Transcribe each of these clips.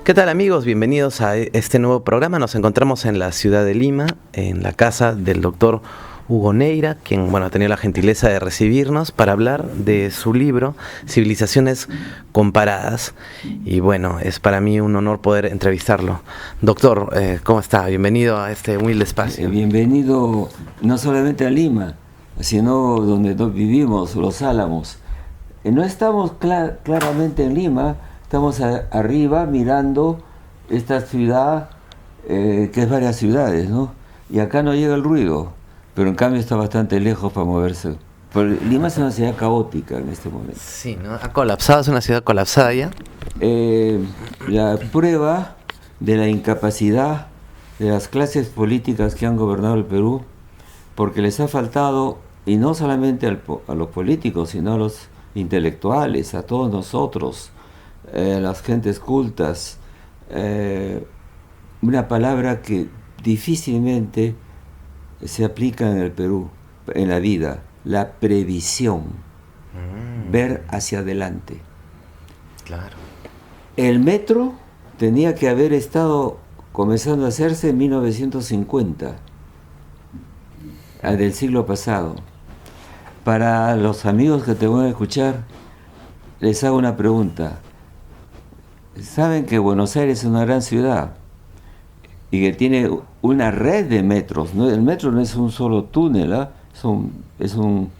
¿Qué tal, amigos? Bienvenidos a este nuevo programa. Nos encontramos en la ciudad de Lima, en la casa del doctor Hugo Neira, quien ha tenido la gentileza de recibirnos para hablar de su libro Civilizaciones Comparadas. Y es para mí un honor poder entrevistarlo. Doctor, ¿cómo está? Bienvenido a este humilde espacio. Bienvenido no solamente a Lima, sino donde vivimos, Los Álamos. No estamos claramente en Lima, estamos arriba mirando esta ciudad, que es varias ciudades, ¿no? Y acá no llega el ruido, pero en cambio está bastante lejos para moverse. Pero Lima es una ciudad caótica en este momento. Sí, ¿no? Ha colapsado, es una ciudad colapsada ya. La prueba de la incapacidad de las clases políticas que han gobernado el Perú, porque les ha faltado, y no solamente a los políticos, sino a los intelectuales, a todos nosotros, las gentes cultas, una palabra que difícilmente se aplica en el Perú, en la vida, la previsión, ver hacia adelante. Claro. El metro tenía que haber estado comenzando a hacerse en 1950, del siglo pasado. Para los amigos que te van a escuchar, les hago una pregunta. Saben que Buenos Aires es una gran ciudad y que tiene una red de metros, ¿no? El metro no es un solo túnel, ¿eh? es un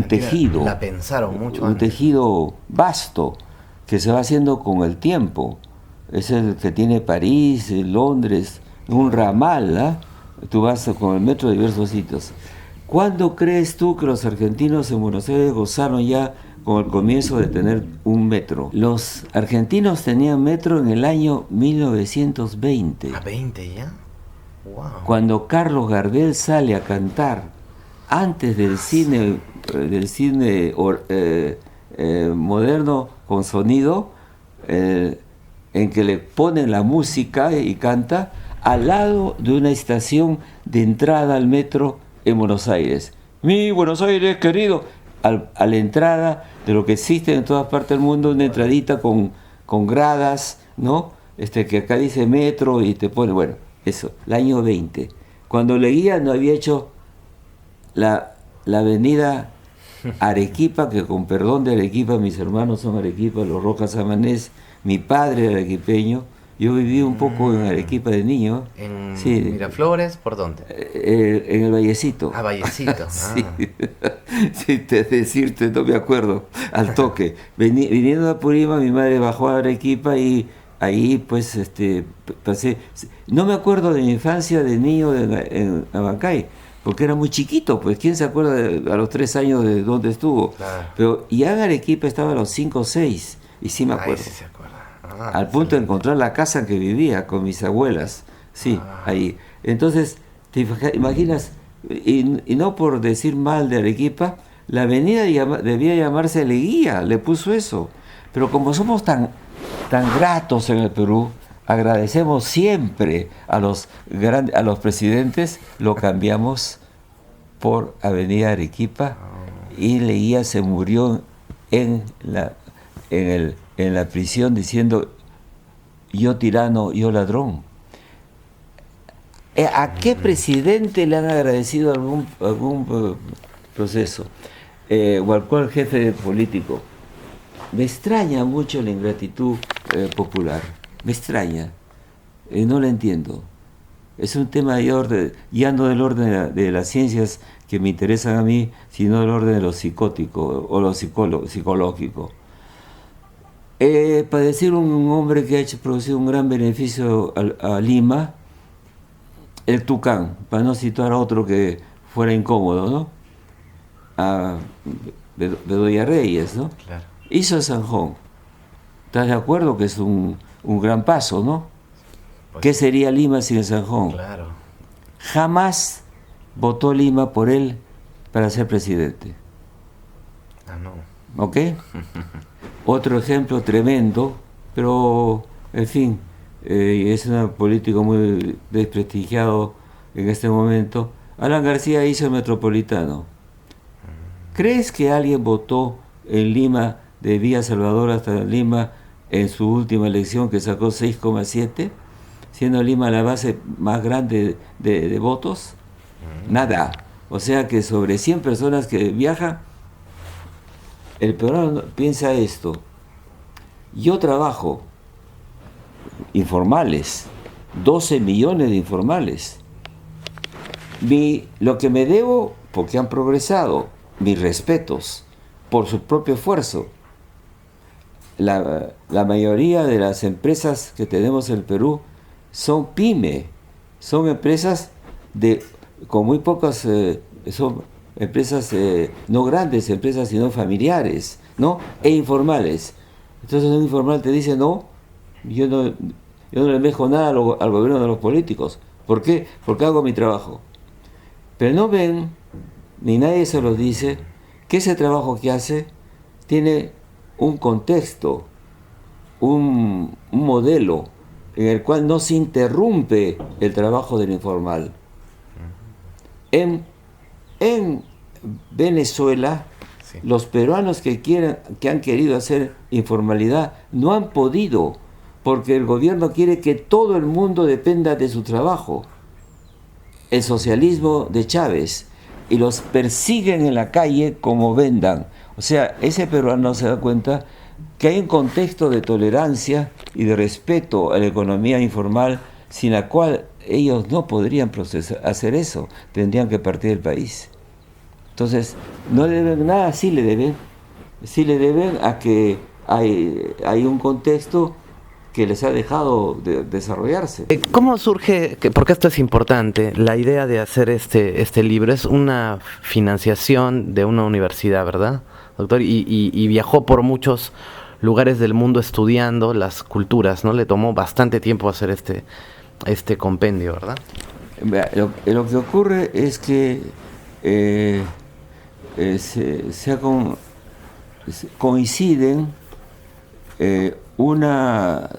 tejido. La pensaron mucho un antes. Tejido vasto que se va haciendo con el tiempo. Es el que tiene París, Londres, un ramal, ¿eh? Tú vas con el metro a diversos sitios. ¿Cuándo crees tú que los argentinos en Buenos Aires gozaron ya con el comienzo de tener un metro? Los argentinos tenían metro en el año 1920. ¿A 20 ya? Wow. Cuando Carlos Gardel sale a cantar antes del cine moderno con sonido, en que le ponen la música y canta al lado de una estación de entrada al metro en Buenos Aires. Mi Buenos Aires querido, a la entrada de lo que existe en todas partes del mundo, una entradita con gradas, ¿no? Que acá dice metro y te pone, eso, el año 20. Cuando Leguía no había hecho la avenida Arequipa, que con perdón de Arequipa, mis hermanos son Arequipa, los Rojas Amanés, mi padre era arequipeño. Yo viví un poco en Arequipa de niño. ¿En sí. Miraflores? ¿Por dónde? En el Vallecito. Ah, Vallecito. Sí. Sí, decirte, no me acuerdo, al toque. Viniendo a Purima, mi madre bajó a Arequipa y ahí pues pasé. No me acuerdo de mi infancia de niño en Abancay, porque era muy chiquito, pues quién se acuerda a los 3 años de dónde estuvo. Claro. Pero ya en Arequipa estaba a los 5 o 6, y sí me acuerdo. Sí se acuerda. Al punto de encontrar la casa en que vivía con mis abuelas. Sí, ahí. Entonces, te imaginas, y no por decir mal de Arequipa, la avenida debía llamarse Leguía, le puso eso. Pero como somos tan gratos en el Perú, agradecemos siempre a los presidentes, lo cambiamos por Avenida Arequipa, y Leguía se murió en la prisión diciendo: yo tirano, yo ladrón. ¿A qué presidente le han agradecido algún proceso? O al cual jefe político. Me extraña mucho la ingratitud popular. Me extraña. No la entiendo. Es un tema ya no del orden de las ciencias que me interesan a mí, sino del orden de lo psicótico o lo psicológico. Para decir un hombre que ha producido un gran beneficio a Lima, el Tucán, para no citar a otro que fuera incómodo, ¿no? A Bedoya Reyes, ¿no? Claro. Hizo Sanjón. ¿Estás de acuerdo que es un gran paso, no? Pues, ¿qué sería Lima sin el Sanjón? Claro. Jamás votó Lima por él para ser presidente. Ah, no. ¿Ok? Otro ejemplo tremendo, pero, en fin, es un político muy desprestigiado en este momento. Alan García hizo el Metropolitano. ¿Crees que alguien votó en Lima, de Villa Salvador hasta Lima, en su última elección, que sacó 6,7, siendo Lima la base más grande de votos. Nada. O sea que sobre 100 personas que viajan, el peruano piensa esto: yo trabajo informales, 12 millones de informales. Lo que me debo, porque han progresado, mis respetos, por su propio esfuerzo. La mayoría de las empresas que tenemos en el Perú son pyme, son empresas con muy pocas, son empresas no grandes, empresas sino familiares, ¿no? E informales. Entonces un informal te dice: no, yo no le dejo nada al gobierno de los políticos. ¿Por qué? Porque hago mi trabajo. Pero no ven, ni nadie se los dice, que ese trabajo que hace tiene un contexto, un modelo en el cual no se interrumpe el trabajo del informal. En Venezuela, sí, los peruanos que han querido hacer informalidad no han podido, porque el gobierno quiere que todo el mundo dependa de su trabajo. El socialismo de Chávez, y los persiguen en la calle como vendan. O sea, ese peruano se da cuenta que hay un contexto de tolerancia y de respeto a la economía informal, sin la cual ellos no podrían hacer eso, tendrían que partir del país. Entonces, no le deben nada, sí le deben a que hay un contexto que les ha dejado de desarrollarse. ¿Cómo surge, porque esto es importante, la idea de hacer este libro? Es una financiación de una universidad, ¿verdad, doctor? Y viajó por muchos lugares del mundo estudiando las culturas, ¿no? Le tomó bastante tiempo hacer este compendio, ¿verdad? Lo que ocurre es que coinciden una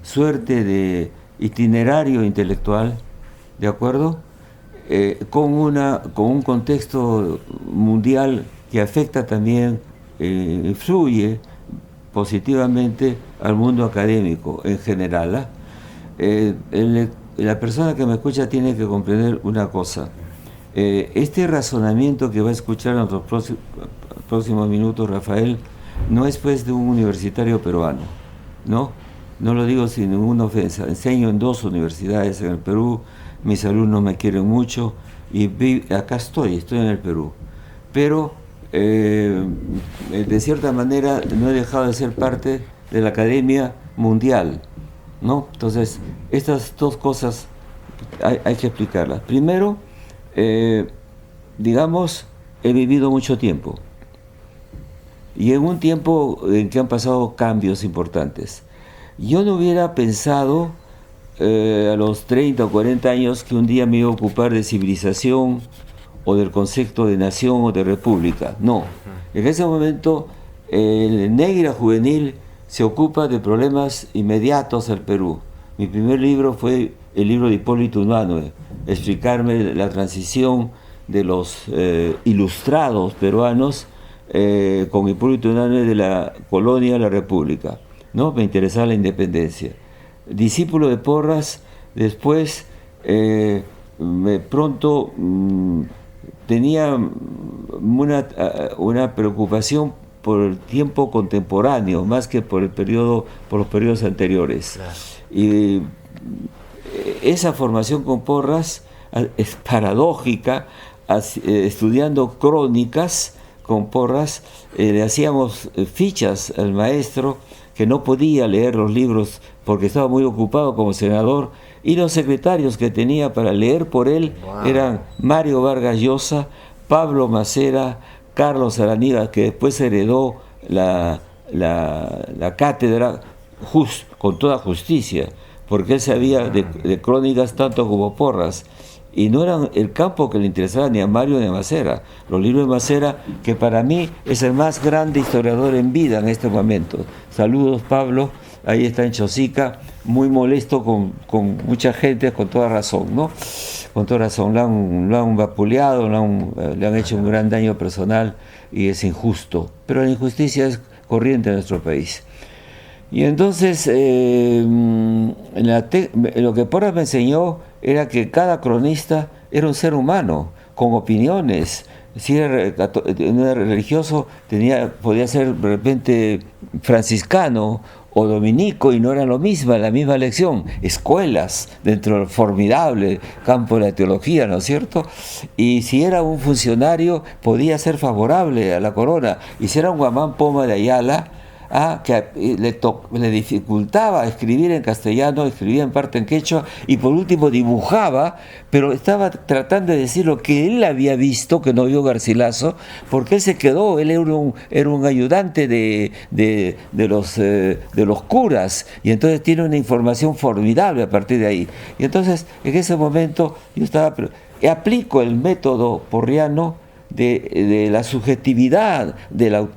suerte de itinerario intelectual, ¿de acuerdo? Con un contexto mundial que afecta también, influye positivamente al mundo académico en general. La persona que me escucha tiene que comprender una cosa. Este razonamiento que va a escuchar en los próximos minutos Rafael no es pues de un universitario peruano, ¿no? No lo digo sin ninguna ofensa. Enseño en 2 universidades en el Perú, mis alumnos me quieren mucho y acá estoy en el Perú. Pero de cierta manera no he dejado de ser parte de la academia mundial, ¿no? Entonces, estas 2 cosas hay que explicarlas. Primero, digamos, he vivido mucho tiempo. Y en un tiempo en que han pasado cambios importantes. Yo no hubiera pensado a los 30 o 40 años que un día me iba a ocupar de civilización o del concepto de nación o de república. No. En ese momento el Negra Juvenil se ocupa de problemas inmediatos al Perú. Mi primer libro fue el libro de Hipólito Unanue, explicarme la transición de los ilustrados peruanos con Hipólito Unanue de la colonia a la república, ¿no? Me interesaba la independencia. Discípulo de Porras, después pronto tenía una preocupación por el tiempo contemporáneo más que por los periodos anteriores. Claro. Y esa formación con Porras es paradójica. Estudiando crónicas con Porras, le hacíamos fichas al maestro que no podía leer los libros porque estaba muy ocupado como senador, y los secretarios que tenía para leer por él eran Mario Vargas Llosa, Pablo Macera, Carlos Araniga, que después heredó la cátedra con toda justicia, porque él sabía de crónicas tanto como Porras. Y no era el campo que le interesaba ni a Mario ni a Macera. Los libros de Macera, que para mí es el más grande historiador en vida en este momento. Saludos, Pablo, ahí está en Chosica, muy molesto con mucha gente, con toda razón, ¿no? Con toda razón, lo han vapuleado, le han hecho un gran daño personal y es injusto. Pero la injusticia es corriente en nuestro país. Y entonces lo que Porras me enseñó era que cada cronista era un ser humano, con opiniones. Si era religioso, podía ser de repente franciscano o dominico, y no era lo mismo, la misma lección. Escuelas dentro del formidable campo de la teología, ¿no es cierto? Y si era un funcionario, podía ser favorable a la corona. Y si era un Guamán Poma de Ayala, que le dificultaba escribir en castellano, escribía en parte en quechua, y por último dibujaba, pero estaba tratando de decir lo que él había visto, que no vio Garcilaso, porque él se quedó, él era un ayudante de los curas, y entonces tiene una información formidable a partir de ahí. Y entonces, en ese momento, aplico el método porriano de la subjetividad del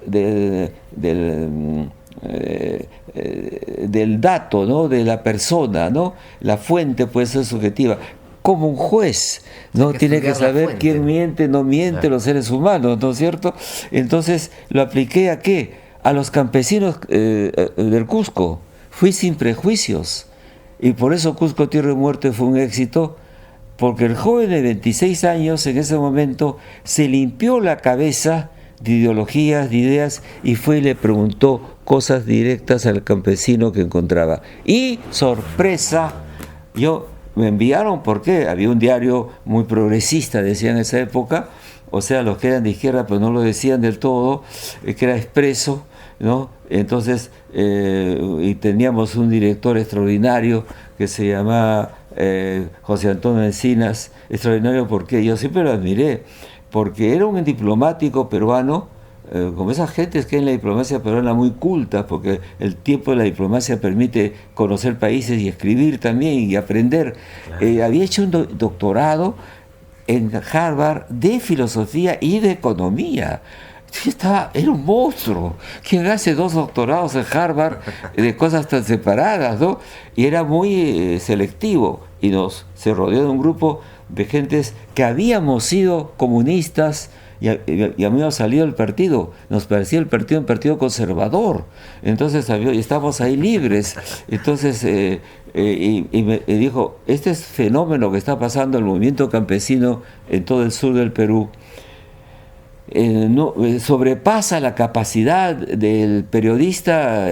dato, ¿no? De la persona, ¿no? La fuente puede ser subjetiva. Como un juez, ¿no? Tiene que saber quién miente, no miente, los seres humanos, ¿no es cierto? Entonces, ¿lo apliqué a qué? A los campesinos del Cusco. Fui sin prejuicios. Y por eso Cusco Tierra y Muerte fue un éxito, porque el joven de 26 años en ese momento se limpió la cabeza de ideologías, de ideas, y fue y le preguntó cosas directas al campesino que encontraba. Y, sorpresa, me enviaron, porque había un diario muy progresista, decía en esa época, o sea, los que eran de izquierda, pero no lo decían del todo, que era Expreso, ¿no? Entonces, y teníamos un director extraordinario que se llamaba José Antonio Encinas. Extraordinario porque yo siempre lo admiré, porque era un diplomático peruano, como esas gentes que en la diplomacia peruana muy cultas, porque el tiempo de la diplomacia permite conocer países y escribir también y aprender. Claro. Había hecho un doctorado en Harvard de filosofía y de economía. Era un monstruo. ¿Quién hace 2 doctorados en Harvard de cosas tan separadas, ¿no? Y era muy selectivo, y se rodeó de un grupo de gentes que habíamos sido comunistas y habíamos salido del partido. Nos parecía el partido un partido conservador. Entonces estábamos ahí libres. Entonces me dijo, este fenómeno que está pasando, el movimiento campesino en todo el sur del Perú, sobrepasa la capacidad del periodista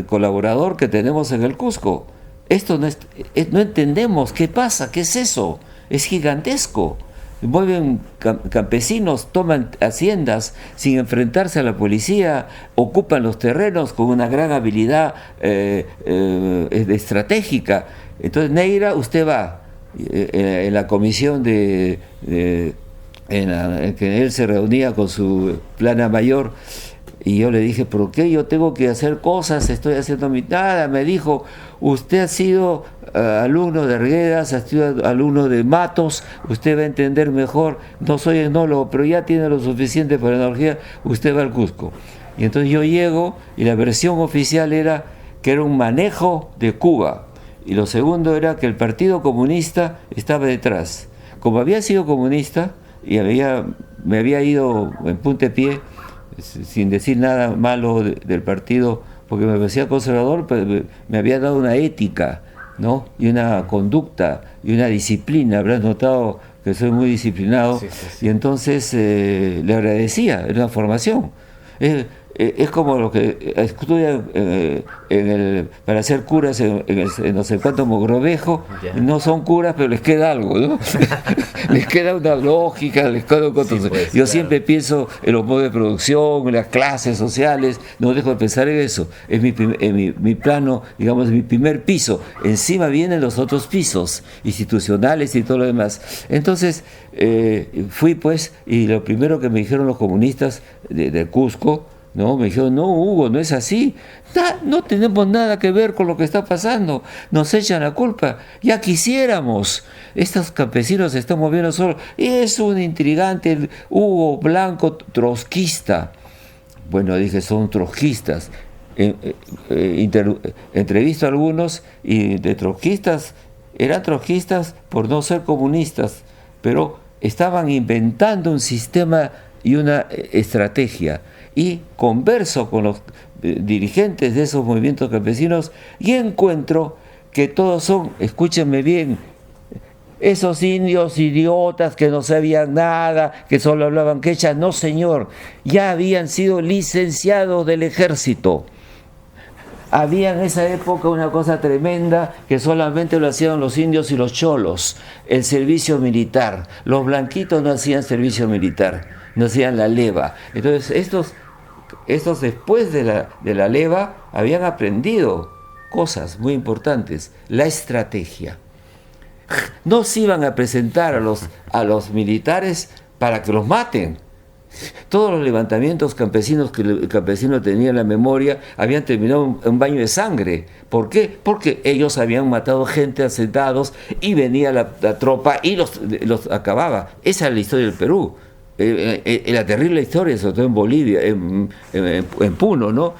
colaborador que tenemos en el Cusco. Esto no entendemos qué pasa, qué es eso, es gigantesco. Mueven campesinos, toman haciendas sin enfrentarse a la policía, ocupan los terrenos con una gran habilidad estratégica. Entonces, Neira, usted va en la comisión en que él se reunía con su plana mayor, y yo le dije, ¿por qué yo tengo que hacer cosas? Estoy haciendo nada. Me dijo, usted ha sido alumno de Arguedas, ha sido alumno de Matos, usted va a entender mejor. No soy etnólogo, pero ya tiene lo suficiente para la energía, usted va al Cusco. Y entonces yo llego, y la versión oficial era que era un manejo de Cuba, y lo segundo era que el Partido Comunista estaba detrás. Como había sido comunista y me había ido en puntapié, sin decir nada malo del partido, porque me parecía conservador, pero me había dado una ética, ¿no? Y una conducta y una disciplina. Habrás notado que soy muy disciplinado. Sí. Y entonces le agradecía, era una formación. Es como lo que estudian para ser curas en no sé cuánto Mogrovejo. No son curas, pero les queda algo, ¿no? Les queda una lógica, les queda un sí, pues, yo siempre pienso en los modos de producción, en las clases sociales, no dejo de pensar en eso. Es mi plano, digamos, mi primer piso. Encima vienen los otros pisos institucionales y todo lo demás. Entonces fui pues, y lo primero que me dijeron los comunistas de Cusco, ¿no? Me dijeron, no, Hugo, no es así. No tenemos nada que ver con lo que está pasando. Nos echan la culpa. Ya quisiéramos. Estos campesinos se están moviendo solos. Es un intrigante, Hugo Blanco, trotskista. Bueno, dije, son trotskistas. Entrevisto a algunos, y de trotskistas, eran trotskistas por no ser comunistas, pero estaban inventando un sistema y una estrategia. Y converso con los dirigentes de esos movimientos campesinos y encuentro que todos son, escúchenme bien, esos indios idiotas que no sabían nada, que solo hablaban quechua. No, señor, ya habían sido licenciados del ejército. Había en esa época una cosa tremenda que solamente lo hacían los indios y los cholos, el servicio militar. Los blanquitos no hacían servicio militar, no hacían la leva. Entonces estos después de la leva habían aprendido cosas muy importantes, la estrategia. No se iban a presentar a los militares para que los maten. Todos los levantamientos campesinos que el campesino tenía en la memoria habían terminado en un baño de sangre. ¿Por qué? Porque ellos habían matado gente asentados y venía la tropa y los acababa. Esa es la historia del Perú. La terrible historia, sobre todo en Bolivia, en Puno, ¿no?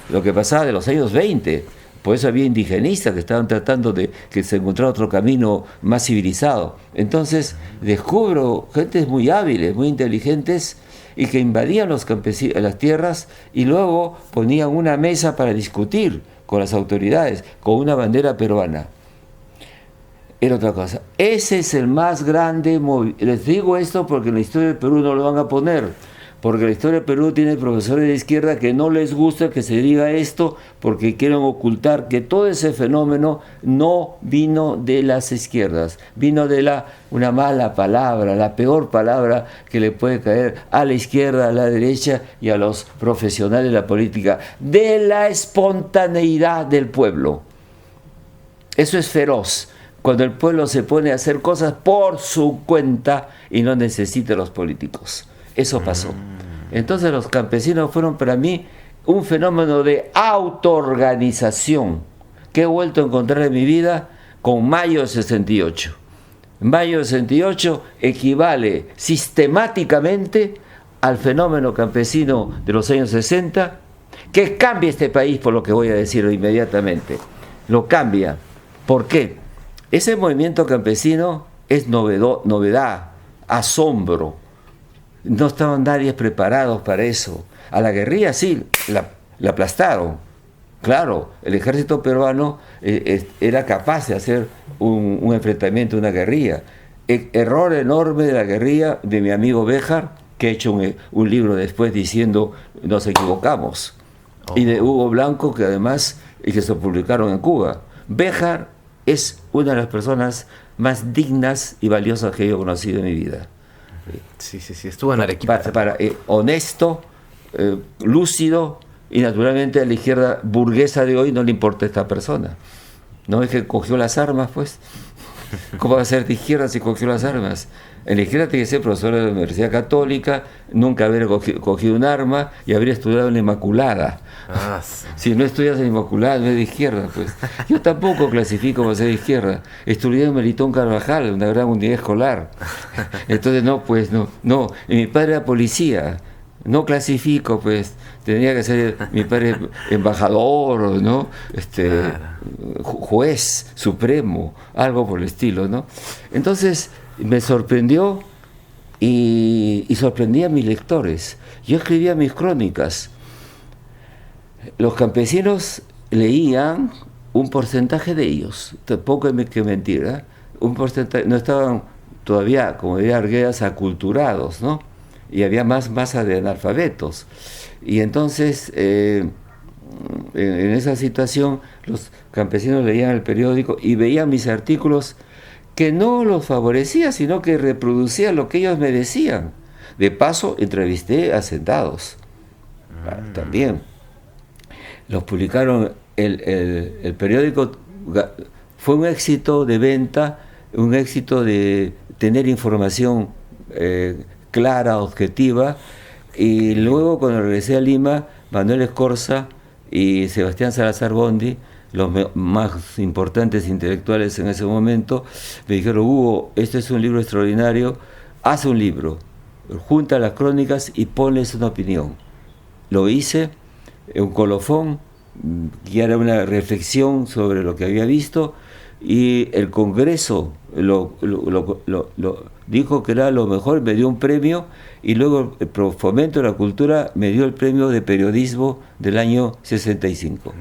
Lo que pasaba de los años 20. Por eso había indigenistas que estaban tratando de que se encontrara otro camino más civilizado. Entonces descubro gentes muy hábiles, muy inteligentes, y que invadían las tierras y luego ponían una mesa para discutir con las autoridades, con una bandera peruana. Era otra cosa. Ese es el más grande movimiento. Les digo esto porque en la historia del Perú no lo van a poner. Porque la historia del Perú tiene profesores de izquierda que no les gusta que se diga esto porque quieren ocultar que todo ese fenómeno no vino de las izquierdas, vino de una mala palabra, la peor palabra que le puede caer a la izquierda, a la derecha y a los profesionales de la política, de la espontaneidad del pueblo. Eso es feroz, cuando el pueblo se pone a hacer cosas por su cuenta y no necesita a los políticos. Eso pasó. Entonces los campesinos fueron para mí un fenómeno de autoorganización que he vuelto a encontrar en mi vida con mayo de 68. Mayo de 68 equivale sistemáticamente al fenómeno campesino de los años 60, que cambia este país, por lo que voy a decir inmediatamente. Lo cambia. ¿Por qué? Ese movimiento campesino es novedad, asombro. No estaban nadie preparados para eso. A la guerrilla sí, la aplastaron. Claro, el ejército peruano era capaz de hacer un enfrentamiento, una guerrilla. Error enorme de la guerrilla de mi amigo Béjar, que ha hecho un libro después diciendo nos equivocamos. Y de Hugo Blanco, que además y que se publicaron en Cuba. Béjar es una de las personas más dignas y valiosas que yo he conocido en mi vida. Sí, estuvo en Arequipa. Honesto, lúcido, y naturalmente a la izquierda burguesa de hoy no le importa esta persona. No es que cogió las armas, pues. ¿Cómo va a ser de izquierda si cogió las armas? En la izquierda tiene que ser profesor de la Universidad Católica, nunca haber cogido un arma y haber estudiado en la Inmaculada. Si no estudias en la Inmaculada, no es de izquierda, pues. Yo tampoco clasifico para ser de izquierda. Estudié en Melitón Carvajal, una gran unidad escolar. Entonces, no. Y mi padre era policía. No clasifico, pues. Tenía que ser mi padre embajador, ¿no? Juez supremo, algo por el estilo, ¿no? Entonces me sorprendió y sorprendía a mis lectores. Yo escribía mis crónicas. Los campesinos leían un porcentaje de ellos, tampoco hay que mentir, ¿eh? Un porcentaje, no estaban todavía, como diría Arguedas, aculturados, ¿no? Y había más masa de analfabetos. Y entonces, en esa situación, los campesinos leían el periódico y veían mis artículos que no los favorecía, sino que reproducía lo que ellos me decían. De paso, entrevisté a hacendados. También. Los publicaron, el periódico fue un éxito de venta, un éxito de tener información clara, objetiva. Y luego, cuando regresé a Lima, Manuel Escorza y Sebastián Salazar Bondi, los más importantes intelectuales en ese momento, me dijeron: Hugo, este es un libro extraordinario, haz un libro, junta las crónicas y ponles una opinión. Lo hice, un colofón, que era una reflexión sobre lo que había visto, y el Congreso dijo que era lo mejor, me dio un premio, y luego el Fomento de la Cultura me dio el premio de periodismo del año 65.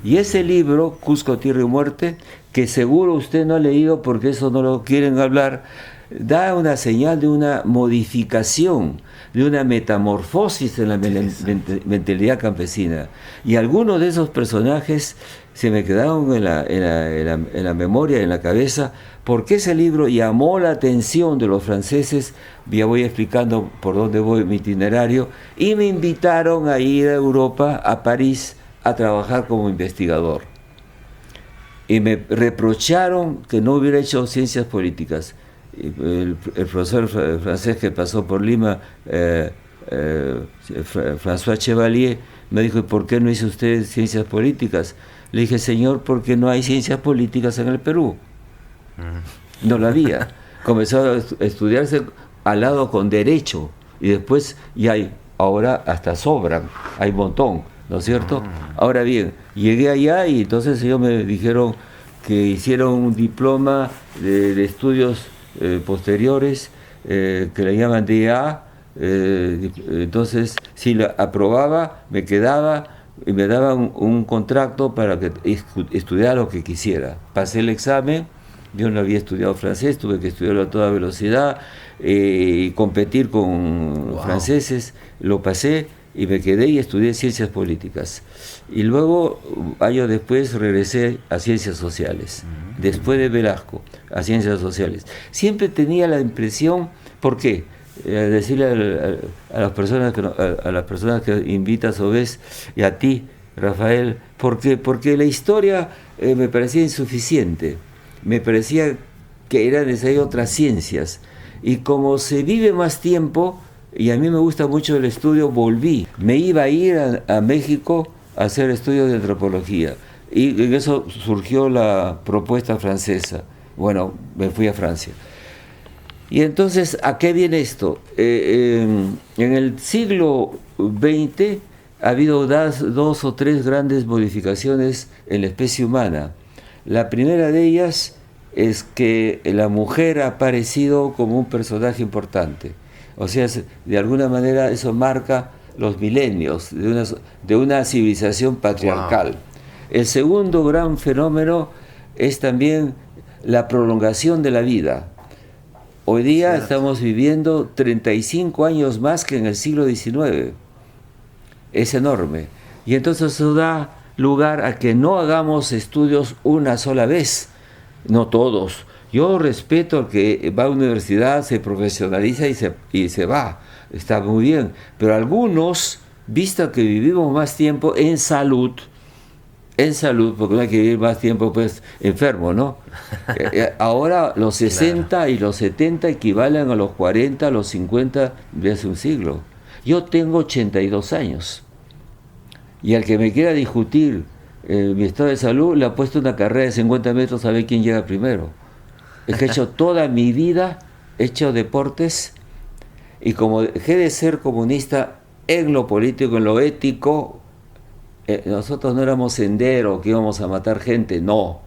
Y ese libro, Cusco, Tierra y Muerte, que seguro usted no ha leído porque eso no lo quieren hablar, da una señal de una modificación, de una metamorfosis en la mentalidad campesina. Y algunos de esos personajes se me quedaron en la memoria, en la cabeza, porque ese libro llamó la atención de los franceses. Ya voy explicando por dónde voy mi itinerario, y me invitaron a ir a Europa, a París, a trabajar como investigador. Y me reprocharon que no hubiera hecho ciencias políticas. El profesor francés que pasó por Lima, François Chevalier, me dijo: ¿y por qué no hizo usted ciencias políticas? Le dije: señor, porque no hay ciencias políticas en el Perú. No la había. Comenzó a estudiarse al lado con derecho, y después ahora hasta sobran, hay un montón, ¿no es cierto? Ahora bien, llegué allá y entonces ellos me dijeron que hicieron un diploma de estudios posteriores, que le llaman DA. Entonces, si la aprobaba, me quedaba y me daban un contrato para que estudiara lo que quisiera. Pasé el examen. Yo no había estudiado francés, tuve que estudiarlo a toda velocidad y competir con franceses. Lo pasé y me quedé y estudié ciencias políticas. Y luego, años después, regresé a ciencias sociales. Después de Velasco, a ciencias sociales. Siempre tenía la impresión, ¿por qué? Decirle a las personas que invitas o ves, y a ti, Rafael, ¿por qué? Porque la historia me parecía insuficiente. Me parecía que eran necesarias otras ciencias. Y como se vive más tiempo, y a mí me gusta mucho el estudio, volví. Me iba a ir a México a hacer estudios de antropología. Y en eso surgió la propuesta francesa. Bueno, me fui a Francia. Y entonces, ¿a qué viene esto? En el siglo XX ha habido dos o tres grandes modificaciones en la especie humana. La primera de ellas es que la mujer ha aparecido como un personaje importante. O sea, de alguna manera eso marca los milenios de una civilización patriarcal. Wow. El segundo gran fenómeno es también la prolongación de la vida. Hoy día estamos viviendo 35 años más que en el siglo XIX. Es enorme. Y entonces eso da lugar a que no hagamos estudios una sola vez, no todos. Yo respeto al que va a la universidad, se profesionaliza y se va, está muy bien, pero algunos, visto que vivimos más tiempo en salud, porque no hay que vivir más tiempo pues enfermo, ¿no? Ahora los 60 claro. Y los 70 equivalen a los 40, a los 50 de hace un siglo. Yo tengo 82 años. Y al que me quiera discutir mi estado de salud, le ha puesto una carrera de 50 metros a ver quién llega primero. Es que he hecho toda mi vida, he hecho deportes, y como dejé de ser comunista en lo político, en lo ético, nosotros no éramos senderos que íbamos a matar gente, no.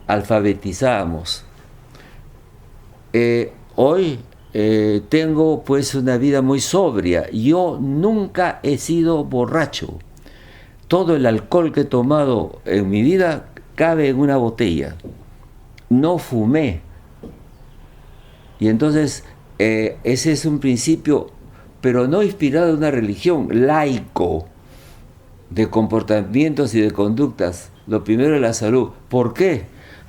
Alfabetizábamos. Hoy tengo pues una vida muy sobria. Yo nunca he sido borracho. Todo el alcohol que he tomado en mi vida cabe en una botella. No fumé. Y entonces ese es un principio, pero no inspirado en una religión, laico, de comportamientos y de conductas. Lo primero es la salud. ¿Por qué?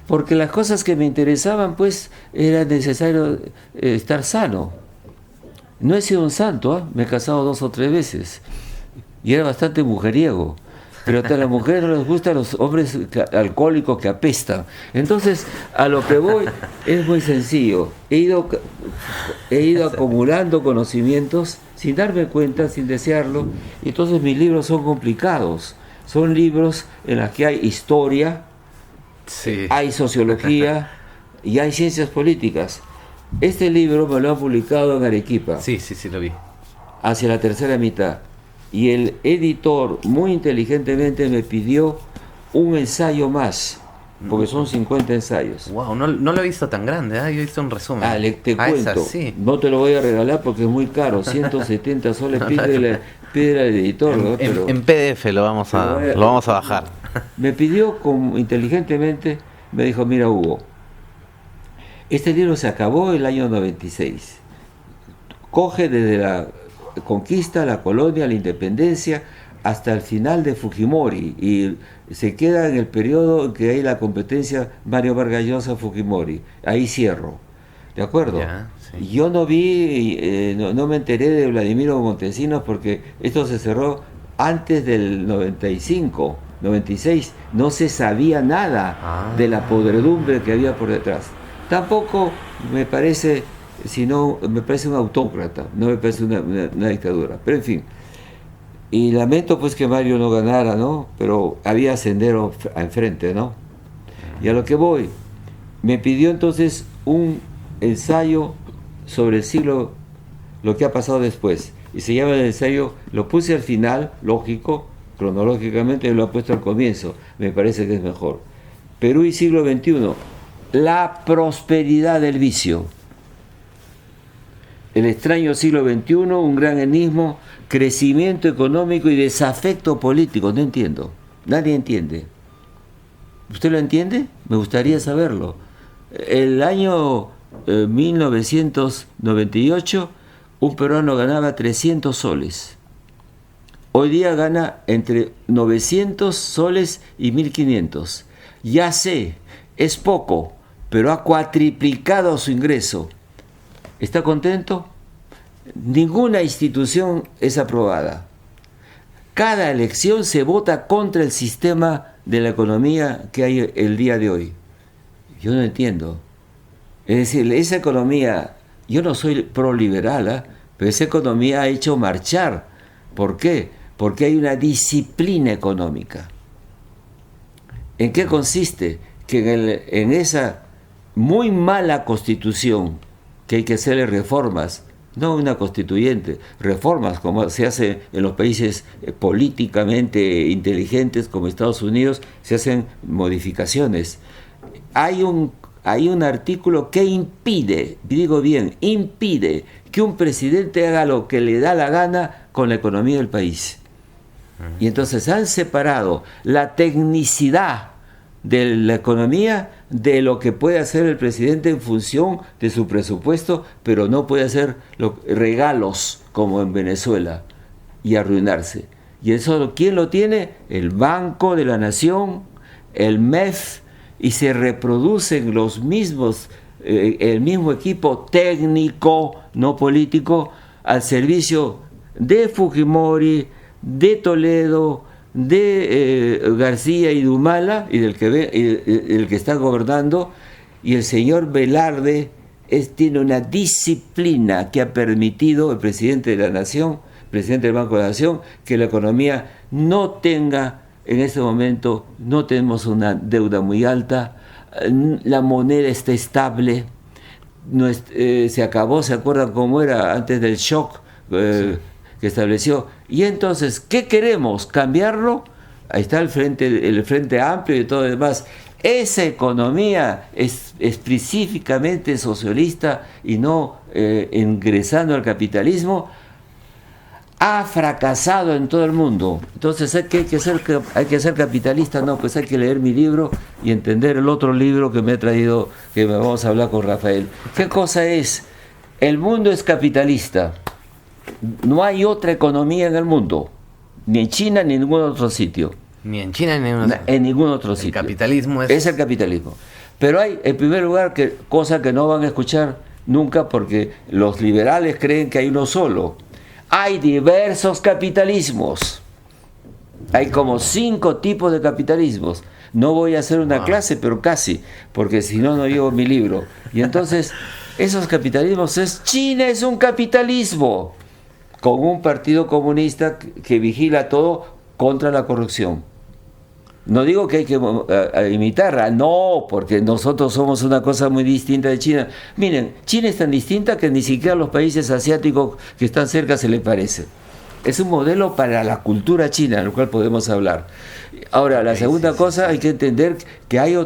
Porque las cosas que me interesaban, pues, era necesario estar sano. No he sido un santo, ¿eh? Me he casado 2 o 3 veces. Y era bastante mujeriego. Pero a las mujeres no les gustan los hombres alcohólicos que apestan. Entonces, a lo que voy es muy sencillo. He ido acumulando conocimientos sin darme cuenta, sin desearlo. Y entonces mis libros son complicados. Son libros en los que hay historia, sí, hay sociología y hay ciencias políticas. Este libro me lo han publicado en Arequipa. Sí, lo vi. Hacia la tercera mitad. Y el editor muy inteligentemente me pidió un ensayo más. porque son 50 ensayos. Wow, no lo he visto tan grande, yo he visto un resumen. Te cuento, no te lo voy a regalar porque es muy caro, 170 soles pide el editor. ¿no? En PDF lo vamos a bajar. Me pidió inteligentemente, me dijo, mira Hugo, este libro se acabó el año 96. Coge desde la conquista, la colonia, la independencia, hasta el final de Fujimori, y se queda en el periodo en que hay la competencia Mario Vargas Llosa Fujimori. Ahí cierro. ¿De acuerdo? Ya, sí. Yo no vi, no me enteré de Vladimiro Montesinos porque esto se cerró antes del 95, 96. No se sabía nada de la podredumbre que había por detrás. Tampoco me parece, me parece un autócrata, no me parece una dictadura. Pero en fin. Y lamento pues que Mario no ganara, ¿no? Pero había sendero enfrente, ¿no? Y a lo que voy, me pidió entonces un ensayo sobre el siglo, lo que ha pasado después. Y se llama el ensayo, lo puse al final, lógico, cronológicamente, y lo he puesto al comienzo. Me parece que es mejor. Perú y siglo XXI, la prosperidad del vicio. El extraño siglo XXI, un gran enigma, crecimiento económico y desafecto político. No entiendo, nadie entiende. ¿Usted lo entiende? Me gustaría saberlo. El año 1998, un peruano ganaba 300 soles. Hoy día gana entre 900 soles y 1500. Ya sé, es poco, pero ha cuatriplicado su ingreso. ¿Está contento? Ninguna institución es aprobada. Cada elección se vota contra el sistema de la economía que hay el día de hoy. Yo no entiendo. Es decir, esa economía, yo no soy proliberal, pero esa economía ha hecho marchar. ¿Por qué? Porque hay una disciplina económica. ¿En qué consiste? Que en esa muy mala constitución, que hay que hacerle reformas, no una constituyente, reformas como se hace en los países políticamente inteligentes como Estados Unidos, se hacen modificaciones. Hay un artículo que impide, digo bien, impide que un presidente haga lo que le da la gana con la economía del país. Y entonces han separado la tecnicidad de la economía de lo que puede hacer el presidente en función de su presupuesto, pero no puede hacer regalos como en Venezuela y arruinarse. Y eso, ¿quién lo tiene? El Banco de la Nación, el MEF, y se reproducen los mismos, el mismo equipo técnico, no político, al servicio de Fujimori, de Toledo, de García y Dumala, y del que está gobernando, y el señor Velarde tiene una disciplina que ha permitido, el presidente de la Nación, presidente del Banco de la Nación, que la economía no tenga, en este momento, no tenemos una deuda muy alta, la moneda está estable, se acabó, ¿se acuerdan cómo era antes del shock? Sí. Que estableció. Y entonces, ¿qué queremos? ¿Cambiarlo? Ahí está el frente amplio y todo lo demás. Esa economía es específicamente socialista y no ingresando al capitalismo, ha fracasado en todo el mundo. Entonces, hay que ser capitalista. No, pues hay que leer mi libro y entender el otro libro que me he traído, que vamos a hablar con Rafael. ¿Qué cosa es? El mundo es capitalista. No hay otra economía en el mundo, ni en China ni en ningún otro sitio. Ni en China ni en ningún otro sitio. El capitalismo es el capitalismo. Pero hay, en primer lugar, cosa que no van a escuchar nunca porque los liberales creen que hay uno solo. Hay diversos capitalismos. Hay como 5 tipos de capitalismos. No voy a hacer una clase, pero casi, porque si no, no llevo mi libro. Y entonces, esos capitalismos China es un capitalismo, con un partido comunista que vigila todo contra la corrupción. No digo que hay que imitarla, no, porque nosotros somos una cosa muy distinta de China. Miren, China es tan distinta que ni siquiera a los países asiáticos que están cerca se le parece. es un modelo para la cultura china, del cual podemos hablar. Ahora, la segunda cosa, hay que entender que hay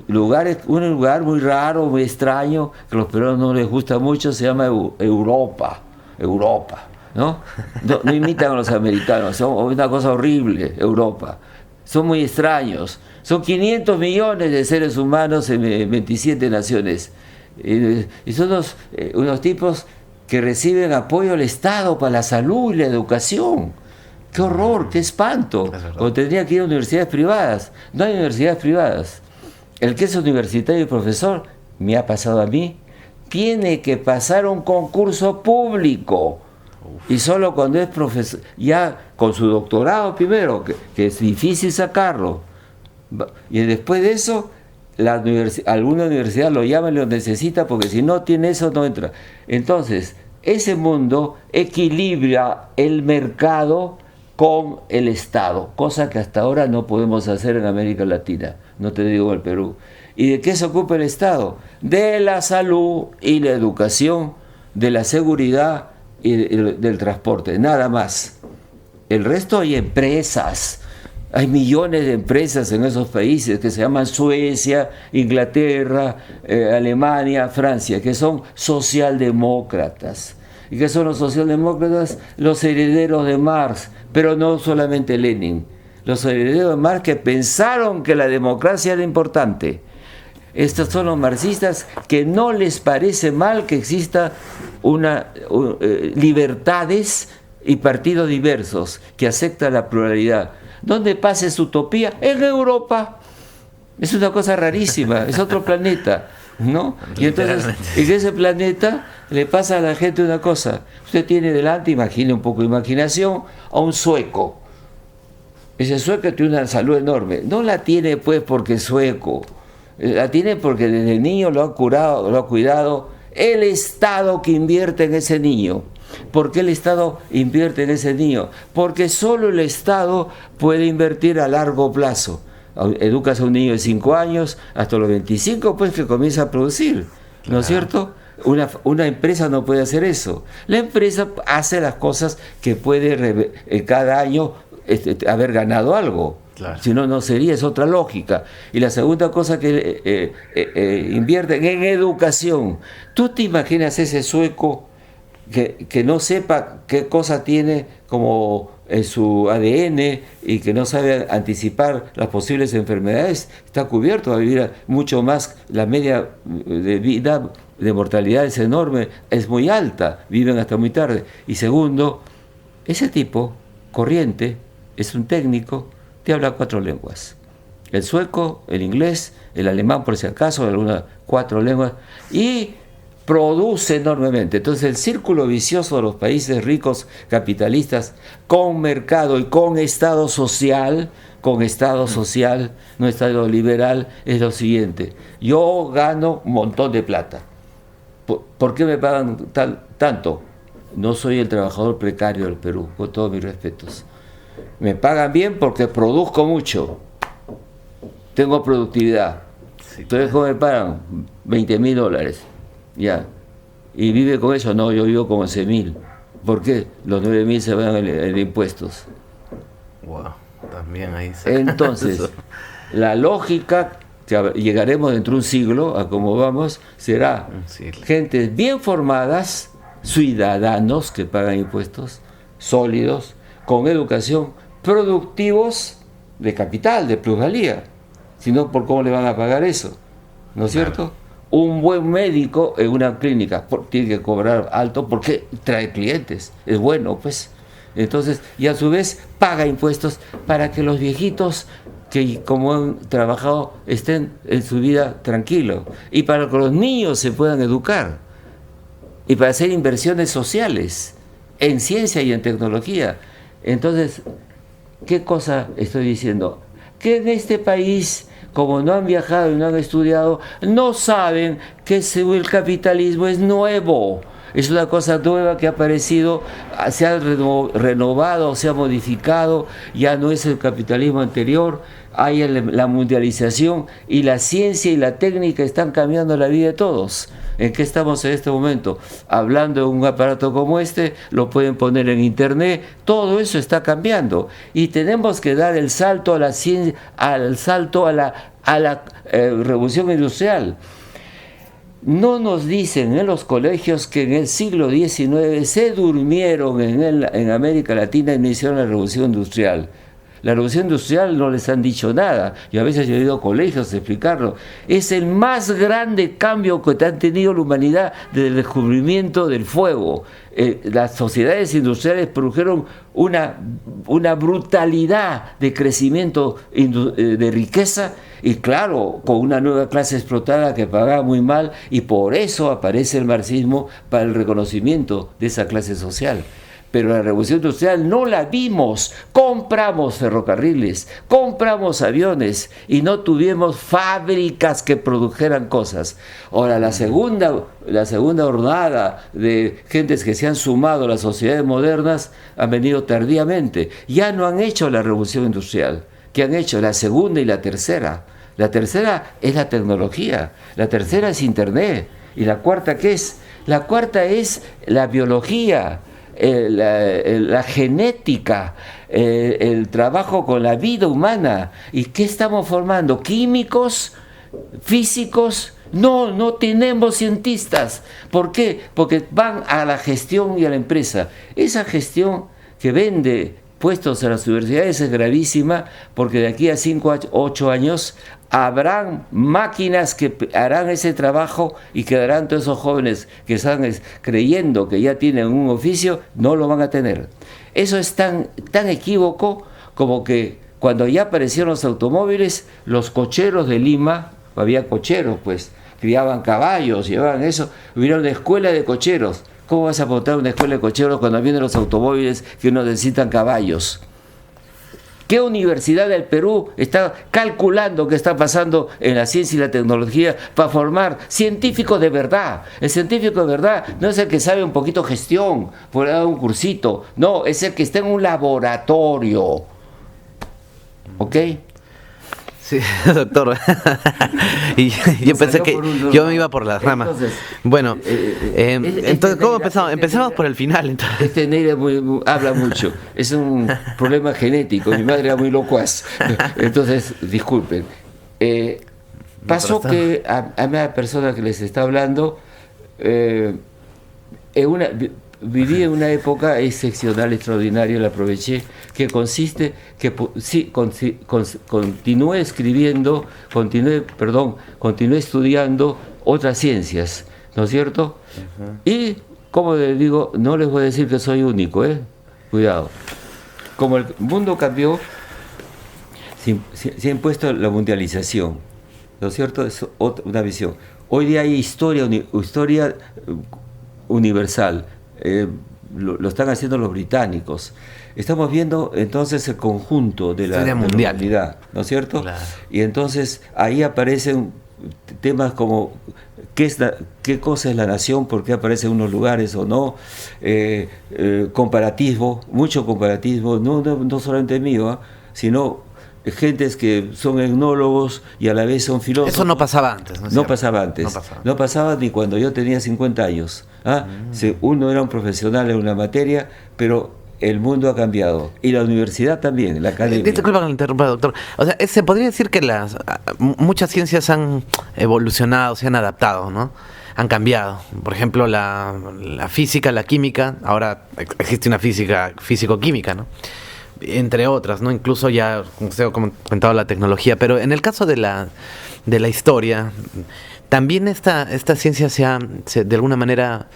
lugares, un lugar muy raro, muy extraño, que a los peruanos no les gusta mucho, se llama Europa, ¿no? No imitan a los americanos, son una cosa horrible, Europa. Son muy extraños. Son 500 millones de seres humanos en 27 naciones. Y son unos tipos que reciben apoyo del Estado para la salud y la educación. ¡Qué horror! ¡Qué espanto! Cuando tendría que ir a universidades privadas. No hay universidades privadas. El que es universitario y profesor, me ha pasado a mí, tiene que pasar un concurso público. Y solo cuando es profesor, ya con su doctorado primero, que es difícil sacarlo. Y después de eso, alguna universidad lo llama y lo necesita, porque si no tiene eso, no entra. Entonces, ese mundo equilibra el mercado con el Estado, cosa que hasta ahora no podemos hacer en América Latina, no te digo en el Perú. ¿Y de qué se ocupa el Estado? De la salud y la educación, de la seguridad y del transporte, nada más. El resto hay empresas, hay millones de empresas en esos países que se llaman Suecia, Inglaterra, Alemania, Francia, que son socialdemócratas. ¿Y qué son los socialdemócratas? Los herederos de Marx, pero no solamente Lenin. Los herederos de Marx que pensaron que la democracia era importante. Estos son los marxistas que no les parece mal que exista libertades y partidos diversos, que aceptan la pluralidad. ¿Dónde pasa esa utopía? En Europa. Es una cosa rarísima, es otro planeta, ¿no? Y entonces, en ese planeta le pasa a la gente una cosa. Usted tiene delante, imagine un poco de imaginación, a un sueco. Ese sueco tiene una salud enorme. No la tiene pues porque es sueco. La tiene porque desde niño lo ha curado, lo ha cuidado el Estado que invierte en ese niño. ¿Por qué el Estado invierte en ese niño? Porque solo el Estado puede invertir a largo plazo. Educas a un niño de 5 años, hasta los 25, pues que comienza a producir, ¿no es cierto? Una empresa no puede hacer eso. La empresa hace las cosas que puede cada año haber ganado algo. Claro. Si no, no sería, es otra lógica. Y la segunda cosa que invierten en educación. ¿Tú te imaginas ese sueco que no sepa qué cosa tiene como en su ADN y que no sabe anticipar las posibles enfermedades? Está cubierto, va a vivir mucho más. La media de vida, de mortalidad es enorme, es muy alta, viven hasta muy tarde. Y segundo, ese tipo corriente es un técnico, te habla 4 lenguas: el sueco, el inglés, el alemán por si acaso, algunas 4 lenguas, y produce enormemente. Entonces el círculo vicioso de los países ricos capitalistas con mercado y con Estado social, no Estado liberal, es lo siguiente: yo gano un montón de plata. ¿Por qué me pagan tanto? No soy el trabajador precario del Perú, con todos mis respetos. Me pagan bien porque produzco mucho, tengo productividad. Entonces, ¿cómo me pagan? $20,000, ya. ¿Y vive con eso? No, yo vivo con 11,000. ¿Por qué? Los 9,000 se van en impuestos. Wow, también ahí se... Entonces, la lógica, que llegaremos dentro de un siglo a cómo vamos, será gentes bien formadas, ciudadanos que pagan impuestos, sólidos, con educación, productivos de capital, de plusvalía. Si no, ¿por cómo le van a pagar eso? ¿No es cierto? Un buen médico en una clínica tiene que cobrar alto porque trae clientes. Es bueno, pues. Entonces, y a su vez paga impuestos para que los viejitos que como han trabajado estén en su vida tranquilos. Y para que los niños se puedan educar. Y para hacer inversiones sociales en ciencia y en tecnología. Entonces, ¿qué cosa estoy diciendo? Que en este país, como no han viajado y no han estudiado, no saben que el capitalismo es nuevo. Es una cosa nueva que ha aparecido, se ha renovado, se ha modificado, ya no es el capitalismo anterior, hay la mundialización y la ciencia y la técnica están cambiando la vida de todos. ¿En qué estamos en este momento? Hablando de un aparato como este, lo pueden poner en internet, todo eso está cambiando. Y tenemos que dar el salto a la ciencia, al salto a la revolución industrial. No nos dicen en los colegios que en el siglo XIX se durmieron en América Latina y no hicieron la revolución industrial. La revolución industrial no les han dicho nada. Yo a veces he ido a colegios a explicarlo. Es el más grande cambio que ha tenido la humanidad desde el descubrimiento del fuego. Las sociedades industriales produjeron una brutalidad de crecimiento de riqueza, y claro, con una nueva clase explotada que pagaba muy mal, y por eso aparece el marxismo, para el reconocimiento de esa clase social. Pero la revolución industrial no la vimos. Compramos ferrocarriles, compramos aviones y no tuvimos fábricas que produjeran cosas. Ahora, la segunda hornada de gentes que se han sumado a las sociedades modernas han venido tardíamente. Ya no han hecho la revolución industrial. ¿Qué han hecho? La segunda y la tercera. La tercera es la tecnología. La tercera es Internet. ¿Y la cuarta qué es? La cuarta es la biología. La genética, el trabajo con la vida humana. ¿Y qué estamos formando? ¿Químicos? ¿Físicos? No tenemos cientistas. ¿Por qué? Porque van a la gestión y a la empresa. Esa gestión que vende puestos a las universidades es gravísima, porque de aquí a 5 a 8 años habrán máquinas que harán ese trabajo, y quedarán todos esos jóvenes que están creyendo que ya tienen un oficio, no lo van a tener. Eso es tan equívoco como que cuando ya aparecieron los automóviles, los cocheros de Lima, había cocheros pues, criaban caballos, llevaban eso, hubiera una escuela de cocheros. ¿Cómo vas a montar una escuela de cocheros cuando vienen los automóviles que no necesitan caballos? ¿Qué universidad del Perú está calculando qué está pasando en la ciencia y la tecnología para formar científicos de verdad? El científico de verdad no es el que sabe un poquito gestión, por dar un cursito. No, es el que está en un laboratorio. ¿Ok? Sí, doctor. Y yo pensé que yo me iba por las ramas. Entonces, bueno, entonces ¿cómo empezamos? Empezamos por el final. Entonces. Este Neira habla mucho. Es un problema genético. Mi madre era muy locuaz. Entonces, disculpen. Pasó que a la persona que les está hablando viví en una época excepcional, extraordinaria, la aproveché, que consiste que continué estudiando otras ciencias, ¿no es cierto? Uh-huh. Y, como les digo, no les voy a decir que soy único, cuidado. Como el mundo cambió, se ha impuesto la mundialización, ¿no es cierto? Es una visión. Hoy día hay historia universal. Lo están haciendo los británicos. Estamos viendo entonces el conjunto de la humanidad, ¿no es cierto? Claro. Y entonces ahí aparecen temas como qué cosa es la nación, por qué aparece en unos lugares o no, comparativo, mucho comparativismo, no solamente mío, sino gentes que son etnólogos y a la vez son filósofos. Eso no pasaba antes. No pasaba ni cuando yo tenía 50 años. Uno era un profesional en una materia, pero el mundo ha cambiado. Y la universidad también, la academia. Disculpa que lo interrumpa, doctor. O sea, se podría decir que muchas ciencias han evolucionado, se han adaptado, ¿no? Han cambiado. Por ejemplo, la física, la química. Ahora existe una física físico-química, ¿no? Entre otras, ¿no? Incluso ya, como usted ha comentado, la tecnología. Pero en el caso de la historia, también esta ciencia de alguna manera,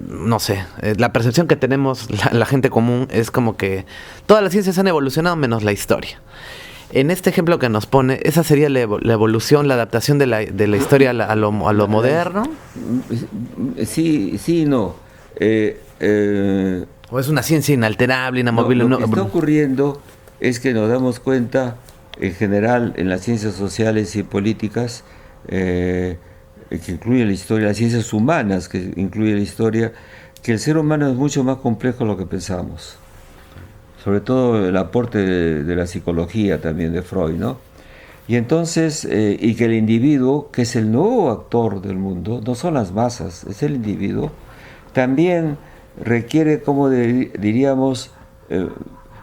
no sé, la percepción que tenemos la gente común es como que todas las ciencias han evolucionado menos la historia. En este ejemplo que nos pone, ¿esa sería la evolución, la adaptación de la historia a lo moderno? Sí, no. ¿O es una ciencia inalterable, inamovible? Lo que está ocurriendo es que nos damos cuenta, en general, en las ciencias sociales y políticas, que incluye la historia, las ciencias humanas, que incluye la historia, que el ser humano es mucho más complejo de lo que pensamos. Sobre todo el aporte de la psicología también de Freud, ¿no? Y entonces, y que el individuo, que es el nuevo actor del mundo, no son las masas, es el individuo, también requiere, como diríamos,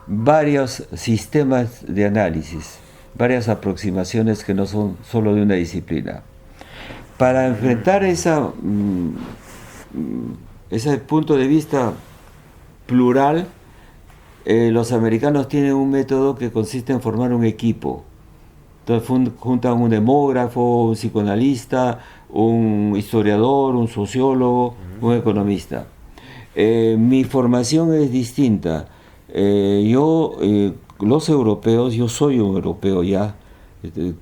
varios sistemas de análisis, varias aproximaciones que no son solo de una disciplina. Para enfrentar ese punto de vista plural, los americanos tienen un método que consiste en formar un equipo. Entonces juntan un demógrafo, un psicoanalista, un historiador, un sociólogo, un economista. Mi formación es distinta. Los europeos, yo soy un europeo ya,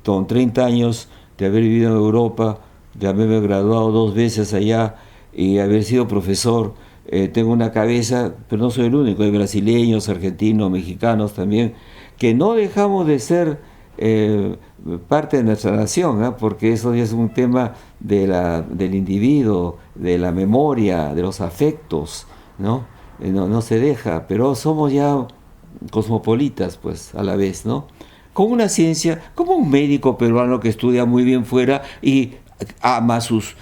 con 30 años de haber vivido en Europa, de haberme graduado 2 veces allá y haber sido profesor. Tengo una cabeza, pero no soy el único, hay brasileños, argentinos, mexicanos también, que no dejamos de ser parte de nuestra nación, porque eso ya es un tema del individuo, de la memoria, de los afectos, ¿no? No se deja, pero somos ya cosmopolitas, pues, a la vez, ¿no? Con una ciencia, como un médico peruano que estudia muy bien fuera y ama a sus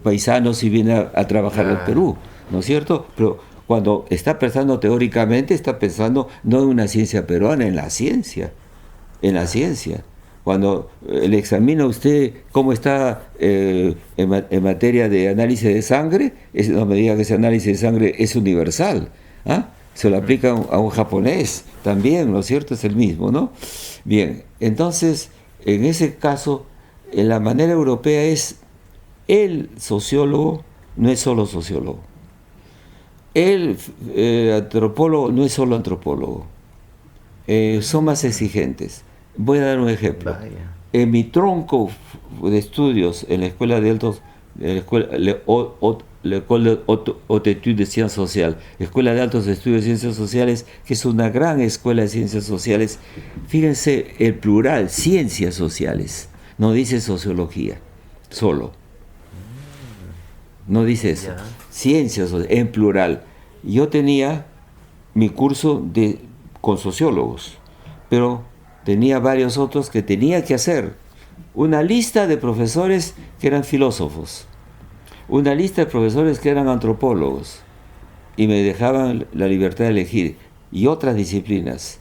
paisanos y viene a trabajar al Perú, ¿no es cierto? Pero cuando está pensando teóricamente, está pensando no en una ciencia peruana, en la ciencia. Cuando le examina a usted cómo está en materia de análisis de sangre, no me diga que ese análisis de sangre es universal, ¿ah? Se lo aplica a un japonés también, ¿no es cierto? Es el mismo, ¿no? Bien, entonces, en ese caso, la manera europea es el sociólogo, no es solo sociólogo. El antropólogo no es solo antropólogo. Son más exigentes. Voy a dar un ejemplo. Vaya. En mi tronco de estudios en la Escuela de Altos, l'École de Haute Étude de Ciencias Sociales, Escuela de Altos Estudios de Ciencias Sociales, que es una gran escuela de ciencias sociales. Fíjense el plural, ciencias sociales. No dice sociología, solo. No dice eso. Ciencias sociales, en plural. Yo tenía mi curso con sociólogos, pero tenía varios otros que tenía que hacer. Una lista de profesores que eran filósofos, una lista de profesores que eran antropólogos, y me dejaban la libertad de elegir, y otras disciplinas.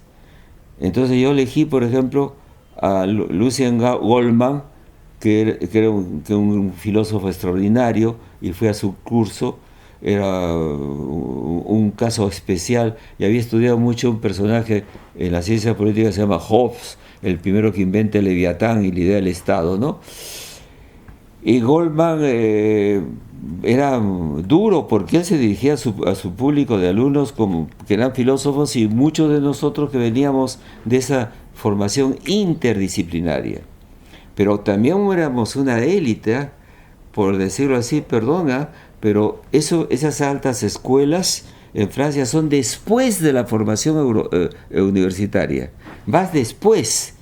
Entonces yo elegí, por ejemplo, a Lucien Goldman, que era un filósofo extraordinario, y fui a su curso. Era un caso especial, y había estudiado mucho un personaje en la ciencia política que se llama Hobbes, el primero que inventa el Leviatán y la idea del Estado, ¿no? Y Goldman era duro porque él se dirigía a su público de alumnos que eran filósofos, y muchos de nosotros que veníamos de esa formación interdisciplinaria. Pero también éramos una élite, por decirlo así, perdona, pero esas altas escuelas en Francia son después de la formación universitaria. Vas después.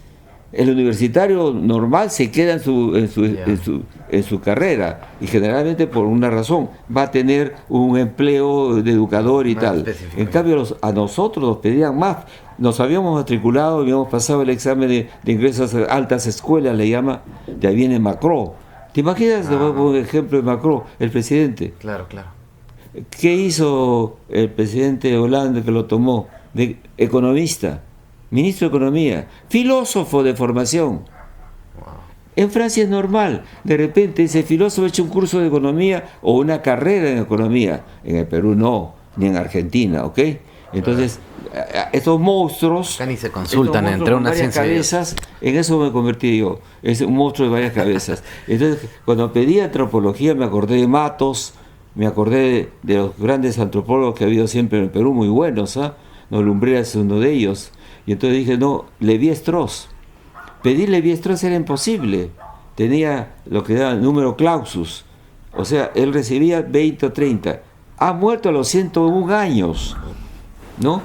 El universitario normal se queda en su carrera, y generalmente por una razón va a tener un empleo de educador y más tal. En cambio a nosotros nos pedían más. Nos habíamos matriculado, habíamos pasado el examen de ingreso a altas escuelas, le llama, de ahí viene Macron. ¿Te imaginas, un ejemplo de Macron, el presidente? Claro, claro. ¿Qué hizo el presidente Hollande que lo tomó? De economista, ministro de Economía, filósofo de formación. Wow. En Francia es normal. De repente ese filósofo ha hecho un curso de economía o una carrera en economía. En el Perú no, ni en Argentina, ¿ok? Entonces, estos monstruos... Ya ni se consultan entre una ciencia cabezas, en eso me convertí yo. Es un monstruo de varias cabezas. Entonces, cuando pedí antropología me acordé de Matos, me acordé de los grandes antropólogos que ha habido siempre en el Perú, muy buenos, ¿ah? No, Lumbreras es uno de ellos. Y entonces dije, no, Levi-Strauss. Pedir Levi-Strauss era imposible. Tenía lo que era número clausus. O sea, él recibía 20 o 30. Ha muerto a los 101 años. ¿No?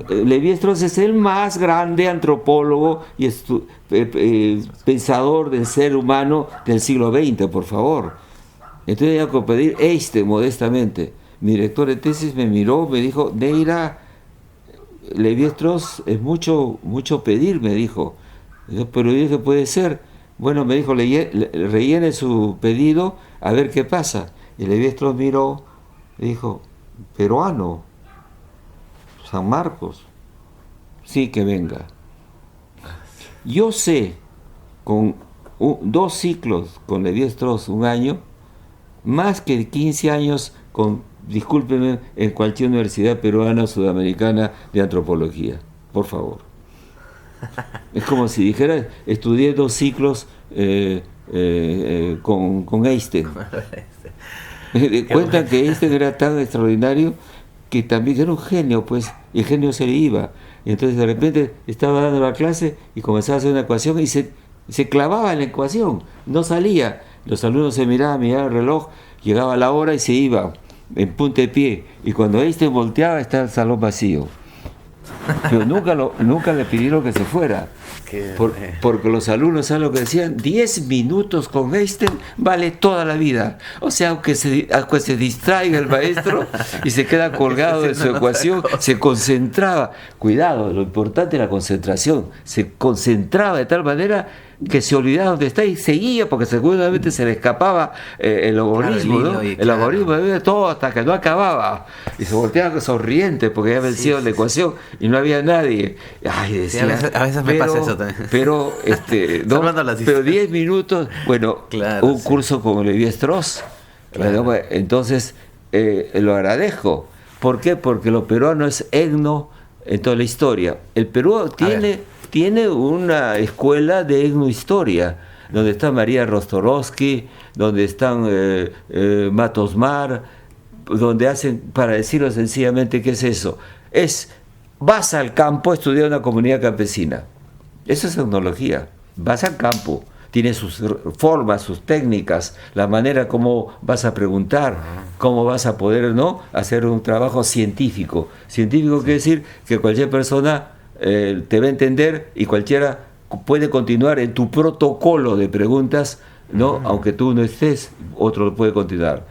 Levi-Strauss es el más grande antropólogo y pensador del ser humano del siglo XX, por favor. Entonces tenía que pedir modestamente. Mi director de tesis me miró, me dijo, Neira, Levi-Strauss es mucho pedir, me dijo. Pero yo dije, puede ser. Bueno, me dijo, rellene su pedido a ver qué pasa. Y Levi-Strauss miró y dijo, peruano, San Marcos, sí, que venga. Yo sé, con 2 ciclos con Levi-Strauss, 1 año, más que 15 años con, discúlpeme, en cualquier universidad peruana o sudamericana de antropología, por favor. Es como si dijera, estudié 2 ciclos con Einstein. Cuentan que Einstein era tan extraordinario que también era un genio, pues, y el genio se le iba. Y entonces de repente estaba dando la clase y comenzaba a hacer una ecuación y se clavaba en la ecuación, no salía. Los alumnos se miraban el reloj, llegaba la hora y se iba en punta de pie. Y cuando Einstein volteaba, estaba el salón vacío. Pero nunca le pidieron que se fuera. Porque los alumnos, ¿saben lo que decían? 10 minutos con Einstein vale toda la vida. O sea, aunque se distraiga el maestro y se queda colgado de su ecuación, se concentraba. Cuidado, lo importante es la concentración. Se concentraba de tal manera que se olvidaba dónde está y seguía, porque seguramente se le escapaba el logaritmo, ¿no? El logaritmo de todo hasta que no acababa. Y se volteaba sonriente porque había vencido la ecuación y no había nadie. Ay, decía, sí, a veces me pasa eso también. Pero, no, pero 10 minutos, bueno, claro, un curso con Levi-Strauss. Claro. Bueno, entonces, lo agradezco. ¿Por qué? Porque lo peruano es etno en toda la historia. El Perú tiene una escuela de etnohistoria, donde está María Rostorovsky, donde están Matos Mar, donde hacen, para decirlo sencillamente, ¿qué es eso? Vas al campo a estudiar una comunidad campesina. Eso es etnología. Vas al campo, tiene sus formas, sus técnicas, la manera como vas a preguntar, cómo vas a poder, ¿no?, hacer un trabajo científico. Científico quiere decir que cualquier persona te va a entender y cualquiera puede continuar en tu protocolo de preguntas, ¿no? Aunque tú no estés, otro lo puede continuar.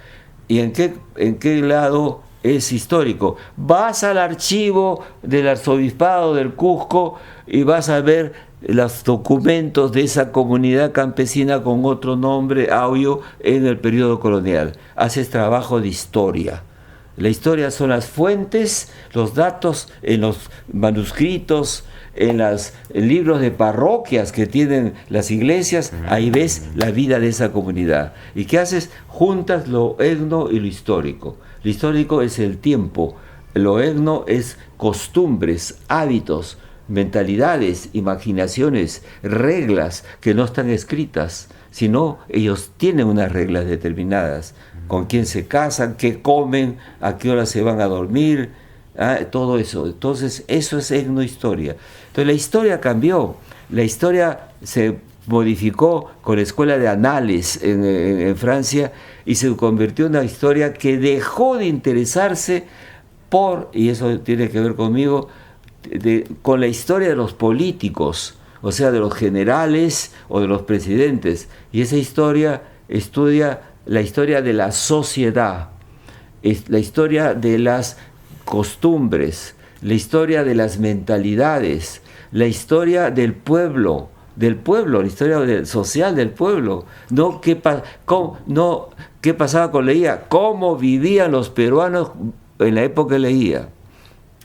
¿Y en qué lado es histórico? Vas al archivo del arzobispado del Cusco y vas a ver los documentos de esa comunidad campesina con otro nombre, audio, en el periodo colonial. Haces trabajo de historia. La historia son las fuentes, los datos en los manuscritos, en los libros de parroquias que tienen las iglesias. Ahí ves la vida de esa comunidad. ¿Y qué haces? Juntas lo etno y lo histórico. Lo histórico es el tiempo, lo etno es costumbres, hábitos, mentalidades, imaginaciones, reglas que no están escritas, sino ellos tienen unas reglas determinadas. Con quién se casan, qué comen, a qué hora se van a dormir, todo eso. Entonces, eso es etnohistoria. Entonces, la historia cambió. La historia se modificó con la escuela de Annales en Francia y se convirtió en una historia que dejó de interesarse por, y eso tiene que ver conmigo, con la historia de los políticos, o sea, de los generales o de los presidentes. Y esa historia estudia la historia de la sociedad, la historia de las costumbres, la historia de las mentalidades, la historia del pueblo, la historia social del pueblo. No qué pasaba con Leguía, cómo vivían los peruanos en la época de Leguía,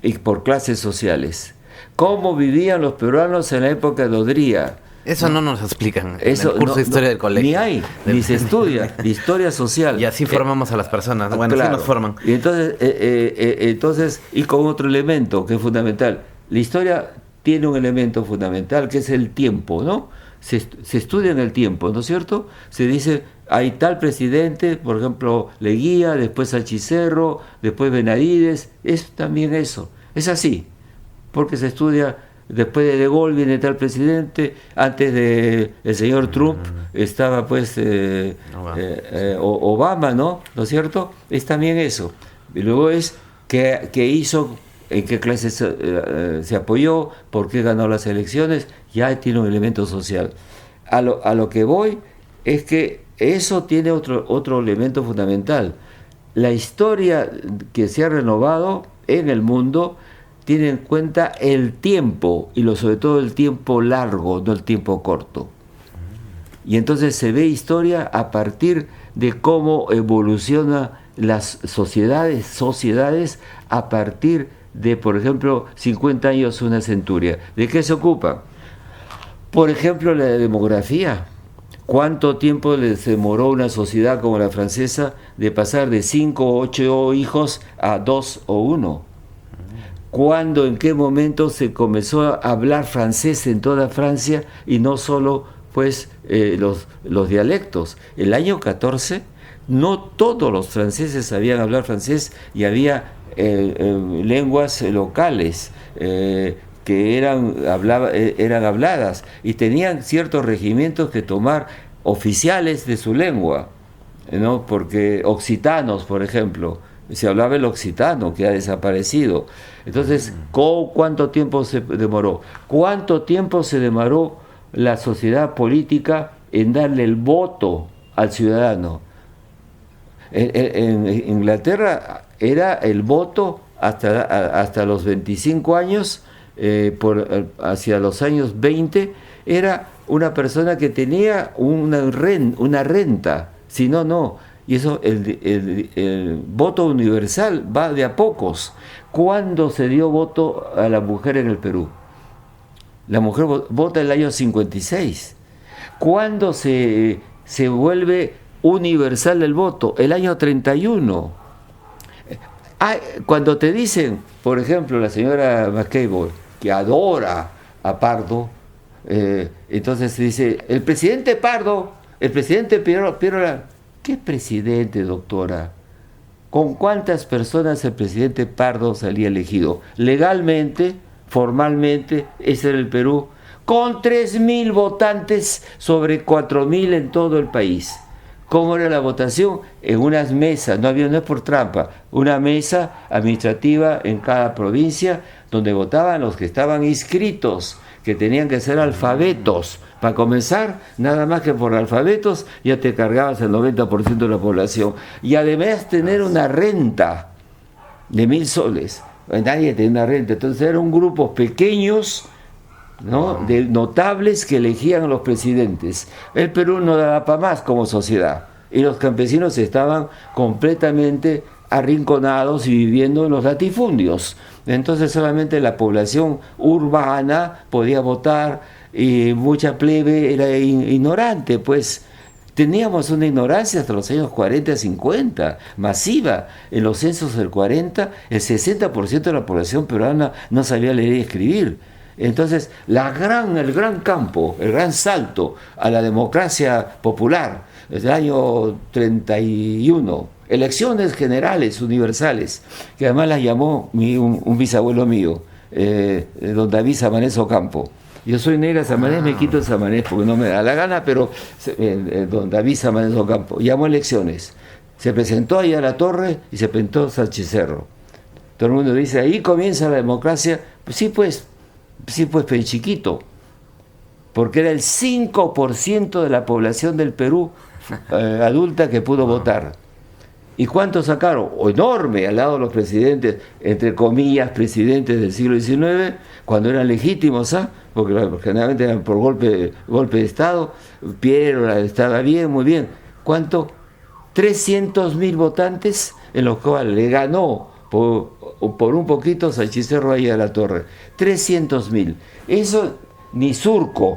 y por clases sociales. Cómo vivían los peruanos en la época de Odría. Eso no nos explican en el curso de historia del colegio. Ni hay, ni se estudia, de historia social. Y así formamos a las personas. Bueno, claro. Así nos forman. Y entonces, y con otro elemento que es fundamental. La historia tiene un elemento fundamental que es el tiempo, ¿no? Se estudia en el tiempo, ¿no es cierto? Se dice, hay tal presidente, por ejemplo, Leguía, después Salchicerro, después Benavides. Es también eso. Es así, porque se estudia. Después de Gaulle viene tal presidente, antes de el señor Trump estaba pues Obama, ¿no es cierto? Es también eso. Y luego es qué hizo, en qué clase se apoyó, por qué ganó las elecciones, ya tiene un elemento social. A lo que voy es que eso tiene otro elemento fundamental. La historia que se ha renovado en el mundo tiene en cuenta el tiempo, y sobre todo el tiempo largo, no el tiempo corto. Y entonces se ve historia a partir de cómo evolucionan las sociedades a partir de, por ejemplo, 50 años, una centuria. ¿De qué se ocupa? Por ejemplo, la demografía. ¿Cuánto tiempo les demoró una sociedad como la francesa de pasar de 5 o 8 hijos a 2 o 1? ¿Cuándo, en qué momento se comenzó a hablar francés en toda Francia y no solo pues los dialectos? El año 14 no todos los franceses sabían hablar francés y había lenguas locales que eran habladas y tenían ciertos regimientos que tomar oficiales de su lengua, ¿no? Porque occitanos, por ejemplo, se hablaba el occitano, que ha desaparecido. Entonces, ¿cuánto tiempo se demoró? ¿Cuánto tiempo se demoró la sociedad política en darle el voto al ciudadano? En Inglaterra era el voto hasta los 25 años, hacia los años 20, era una persona que tenía una renta, si no, no. Y eso, el voto universal va de a pocos. ¿Cuándo se dio voto a la mujer en el Perú? La mujer vota en el año 56. ¿Cuándo se vuelve universal el voto? El año 31. Cuando te dicen, por ejemplo, la señora McCabe, que adora a Pardo, entonces se dice, el presidente Pardo, el presidente Pierola. ¿Qué presidente, doctora? ¿Con cuántas personas el presidente Pardo salía elegido? Legalmente, formalmente, ese era el Perú, con 3.000 votantes sobre 4.000 en todo el país. ¿Cómo era la votación? En unas mesas, no es por trampa, una mesa administrativa en cada provincia donde votaban los que estaban inscritos, que tenían que ser alfabetos. Para comenzar, nada más que por alfabetos ya te cargabas el 90% de la población. Y además tener una renta de 1.000 soles. Nadie tenía una renta. Entonces eran grupos pequeños, ¿no?, de notables que elegían a los presidentes. El Perú no daba para más como sociedad. Y los campesinos estaban completamente arrinconados y viviendo en los latifundios. Entonces solamente la población urbana podía votar y mucha plebe era ignorante, pues teníamos una ignorancia hasta los años 40, 50, masiva. En los censos del 40, el 60% de la población peruana no sabía leer y escribir. Entonces, el gran campo, el gran salto a la democracia popular, desde el año 31, elecciones generales, universales, que además las llamó un bisabuelo mío, don David Samanés Ocampo. Yo soy negra Samanés, me quito el Samanés porque no me da la gana, pero don David Samanés Ocampo llamó elecciones. Se presentó ahí a la torre y se presentó Sánchez Cerro. Todo el mundo dice, ahí comienza la democracia. Pues sí, pues, pero chiquito, porque era el 5% de la población del Perú adulta que pudo votar. ¿Y cuántos sacaron? Enorme, al lado de los presidentes, entre comillas, presidentes del siglo XIX, cuando eran legítimos, porque generalmente eran por golpe de Estado. Piero estaba bien, muy bien. ¿Cuánto? 300.000 votantes, en los cuales le ganó por un poquito Sánchez Cerro ahí a la torre. 300.000. Eso ni Surco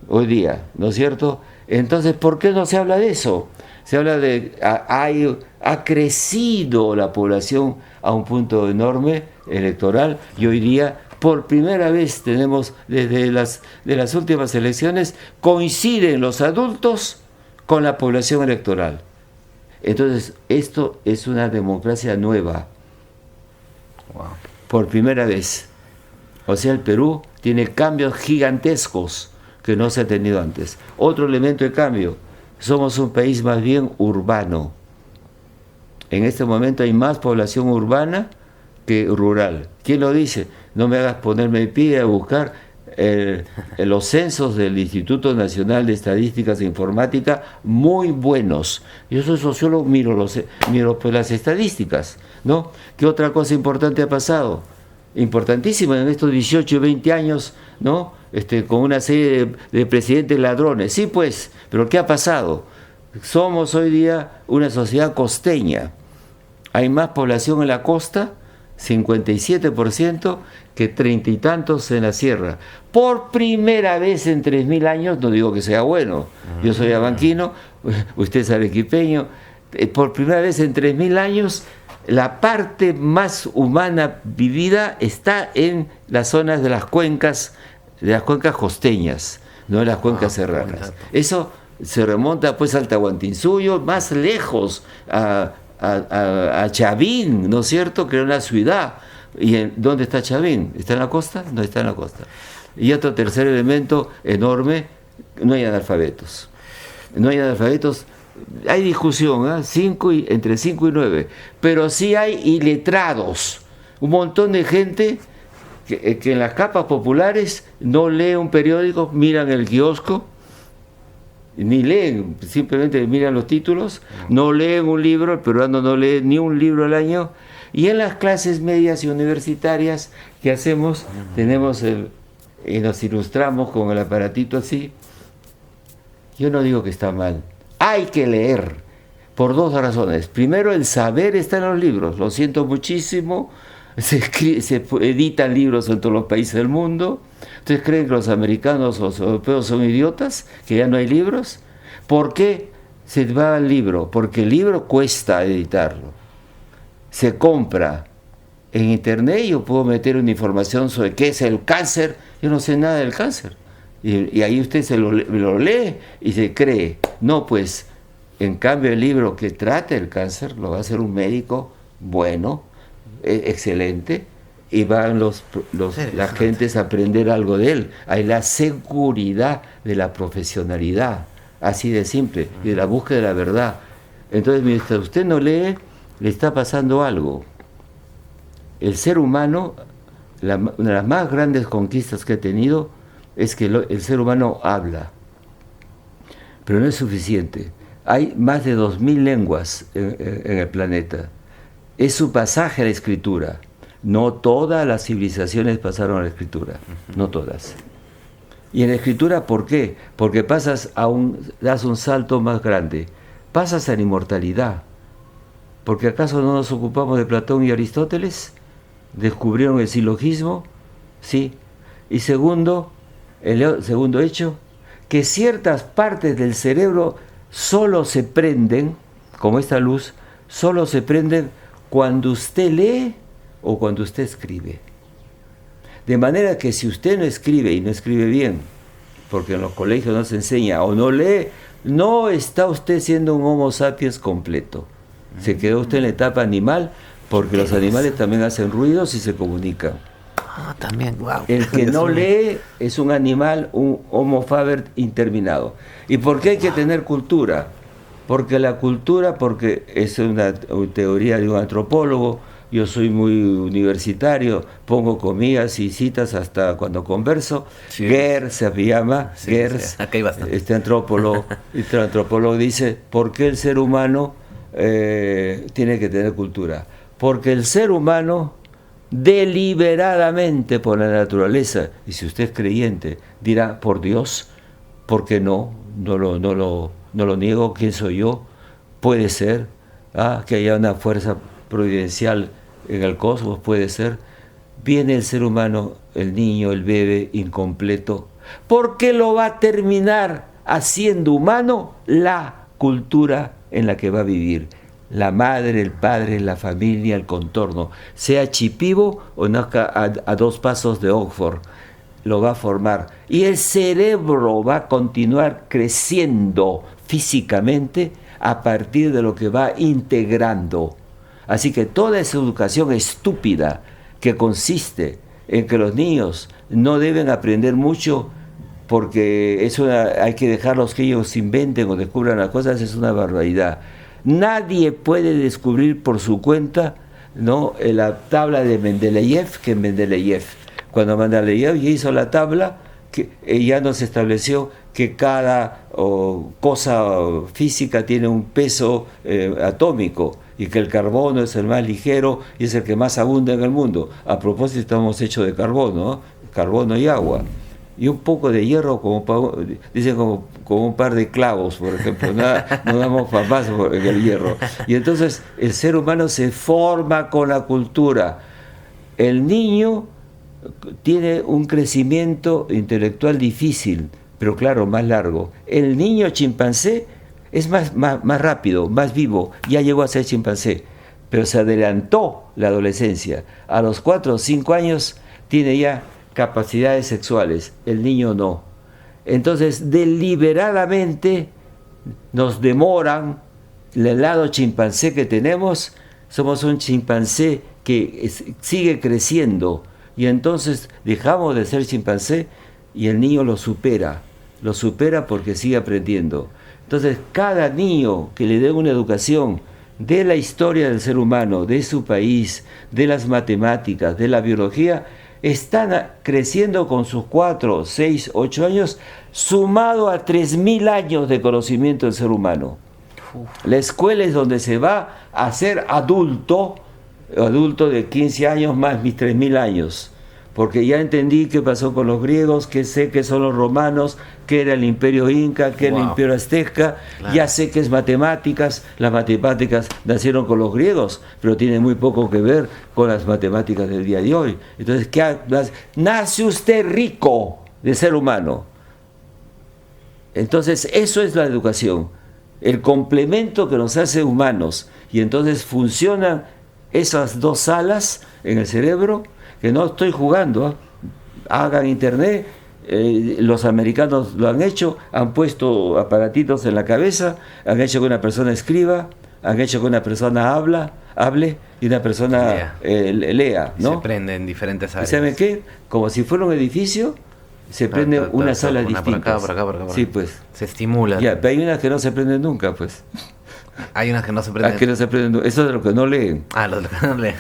hoy día, ¿no es cierto? Entonces, ¿por qué no se habla de eso? Se habla de ha crecido la población a un punto enorme electoral, y hoy día por primera vez tenemos, desde las últimas elecciones, coinciden los adultos con la población electoral. Entonces, esto es una democracia nueva. Wow. Por primera vez. O sea, el Perú tiene cambios gigantescos que no se ha tenido antes. Otro elemento de cambio: somos un país más bien urbano. En este momento hay más población urbana que rural. ¿Quién lo dice? No me hagas ponerme de pie a buscar los censos del Instituto Nacional de Estadísticas e Informática, muy buenos. Yo soy sociólogo, miro pues las estadísticas, ¿no? ¿Qué otra cosa importante ha pasado? importantísimas en estos 18 y 20 años, ¿no? Con una serie de presidentes ladrones. Sí, pues, pero ¿qué ha pasado? Somos hoy día una sociedad costeña. Hay más población en la costa, 57%, que 30 y tantos en la sierra. Por primera vez en 3.000 años, no digo que sea bueno, yo soy abanquino, usted es arequipeño, por primera vez en 3.000 años, la parte más humana vivida está en las zonas de las cuencas costeñas, no en las cuencas serranas. Eso se remonta pues al Tahuantinsuyo, más lejos, a Chavín, ¿no es cierto?, que era una ciudad. ¿Y dónde está Chavín? ¿Está en la costa? No está en la costa. Y otro tercer elemento enorme, no hay analfabetos. No hay analfabetos, hay discusión, entre 5 y 9, pero sí hay iletrados. Un montón de gente que en las capas populares no lee un periódico, miran el kiosco, ni leen, simplemente miran los títulos, no leen un libro, el peruano no lee ni un libro al año, y en las clases medias y universitarias, ¿qué hacemos? Tenemos y nos ilustramos con el aparatito así. Yo no digo que está mal, hay que leer, por dos razones. Primero, el saber está en los libros, lo siento muchísimo, se editan libros en todos los países del mundo. ¿Ustedes creen que los americanos o los europeos son idiotas? ¿Que ya no hay libros? ¿Por qué se va al libro? Porque el libro cuesta editarlo. Se compra en internet, yo puedo meter una información sobre qué es el cáncer, yo no sé nada del cáncer. Y ahí usted lo lee y se cree. No, pues, en cambio el libro que trate el cáncer lo va a hacer un médico bueno, excelente, y van las gentes a aprender algo de él. Hay la seguridad de la profesionalidad, así de simple, y de la búsqueda de la verdad. Entonces, mientras usted no lee, le está pasando algo. El ser humano, una de las más grandes conquistas que ha tenido es que el ser humano habla, pero no es suficiente. Hay más de 2.000 lenguas en el planeta. Es su pasaje a la escritura. No todas las civilizaciones pasaron a la escritura, no todas. Y en la escritura, ¿por qué? Porque das un salto más grande, pasas a la inmortalidad. Porque ¿acaso no nos ocupamos de Platón y Aristóteles? ¿Descubrieron el silogismo? Sí. Y segundo, el segundo hecho, que ciertas partes del cerebro solo se prenden, como esta luz, solo se prenden cuando usted lee o cuando usted escribe. De manera que si usted no escribe y no escribe bien, porque en los colegios no se enseña, o no lee, no está usted siendo un Homo sapiens completo. Se quedó usted en la etapa animal, porque los animales también hacen ruidos y se comunican. También, wow. El que no lee es un animal, un Homo faber interminado. ¿Y por qué hay que tener cultura? Porque la cultura, porque es una teoría de un antropólogo, yo soy muy universitario, pongo comillas y citas hasta cuando converso. Sí. Gers se llama, sí, Gers, sí. Acá hay bastante. Este antropólogo dice, ¿por qué el ser humano tiene que tener cultura? Porque el ser humano deliberadamente por la naturaleza, y si usted es creyente, dirá, por Dios, porque no lo niego, ¿quién soy yo? Puede ser, que haya una fuerza providencial en el cosmos, puede ser. Viene el ser humano, el niño, el bebé incompleto, porque lo va a terminar haciendo humano la cultura en la que va a vivir. La madre, el padre, la familia, el contorno, sea Chipibo o nazca a 2 pasos de Oxford, lo va a formar. Y el cerebro va a continuar creciendo físicamente a partir de lo que va integrando. Así que toda esa educación estúpida que consiste en que los niños no deben aprender mucho porque hay que dejarlos que ellos inventen o descubran las cosas, es una barbaridad. Nadie puede descubrir por su cuenta, ¿no?, la tabla de Mendeleev, que Mendeleev, cuando Mendeleev ya hizo la tabla, ya nos estableció que cada cosa física tiene un peso atómico, y que el carbono es el más ligero y es el que más abunda en el mundo. A propósito, estamos hechos de carbono, ¿no? Carbono y agua. Y un poco de hierro, dicen como un par de clavos, por ejemplo. Nada, no damos más en el hierro. Y entonces el ser humano se forma con la cultura. El niño tiene un crecimiento intelectual difícil, pero claro, más largo. El niño chimpancé es más rápido, más vivo, ya llegó a ser chimpancé, pero se adelantó la adolescencia. A los 4 o 5 años tiene ya capacidades sexuales, el niño no. Entonces, deliberadamente nos demoran el lado chimpancé que tenemos. Somos un chimpancé que sigue creciendo, y entonces dejamos de ser chimpancé y el niño lo supera porque sigue aprendiendo. Entonces, cada niño que le dé una educación de la historia del ser humano, de su país, de las matemáticas, de la biología, están creciendo con sus 4, 6, 8 años, sumado a 3.000 años de conocimiento del ser humano. La escuela es donde se va a ser adulto de 15 años más mis 3.000 años. Porque ya entendí qué pasó con los griegos, que sé que son los romanos, que era el imperio inca, que era el imperio azteca, claro. Ya sé que es matemáticas, las matemáticas nacieron con los griegos, pero tienen muy poco que ver con las matemáticas del día de hoy. Entonces, nace usted rico de ser humano. Entonces, eso es la educación, el complemento que nos hace humanos, y entonces funcionan esas dos alas en el cerebro, que no estoy jugando, ¿eh? Hagan internet, los americanos lo han hecho, han puesto aparatitos en la cabeza, han hecho que una persona escriba, han hecho que una persona hable y una persona lea, ¿no? Se prende en diferentes áreas. ¿Saben qué? Como si fuera un edificio, se prende una sala distinta. Por acá. Sí, pues. Se estimula. Ya, pero hay unas que no se prenden nunca, pues. Hay unas que no se prenden. Que no se prenden. Eso es de lo que no leen. Lo de lo que no leen.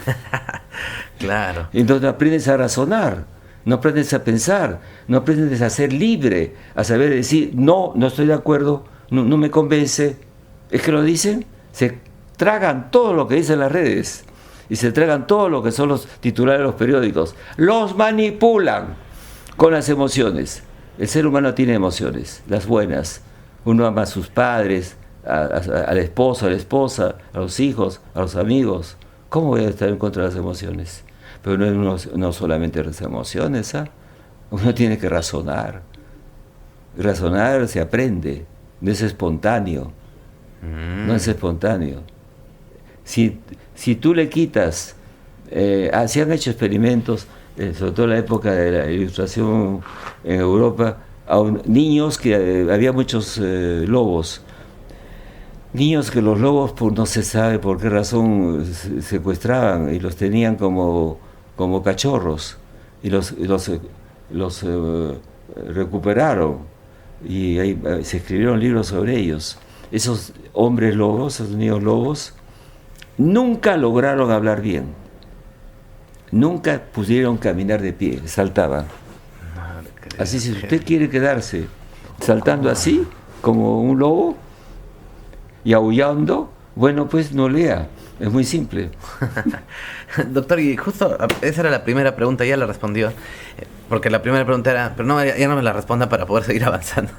Claro. Entonces no aprendes a razonar, no aprendes a pensar, no aprendes a ser libre, a saber decir, no estoy de acuerdo, no me convence. Es que lo dicen, se tragan todo lo que dicen las redes y se tragan todo lo que son los titulares de los periódicos. Los manipulan con las emociones. El ser humano tiene emociones, las buenas. Uno ama a sus padres, al esposo, a la esposa, a los hijos, a los amigos. ¿Cómo voy a estar en contra de las emociones? Pero no solamente las emociones, ¿ah? Uno tiene que razonar. Razonar se aprende, no es espontáneo. No es espontáneo. Si tú le quitas, se han hecho experimentos, sobre todo en la época de la Ilustración en Europa, a niños que había muchos lobos. Niños que los lobos, no se sabe por qué razón, secuestraban y los tenían como cachorros, y los recuperaron, y ahí se escribieron libros sobre ellos. Esos hombres lobos, esos niños lobos, nunca lograron hablar bien, nunca pudieron caminar de pie, saltaban. Así, si usted quiere quedarse saltando así, como un lobo, y aullando, bueno, pues no lea, es muy simple. Doctor, y justo esa era la primera pregunta, ya la respondió, porque la primera pregunta era, pero no, ya no me la responda para poder seguir avanzando.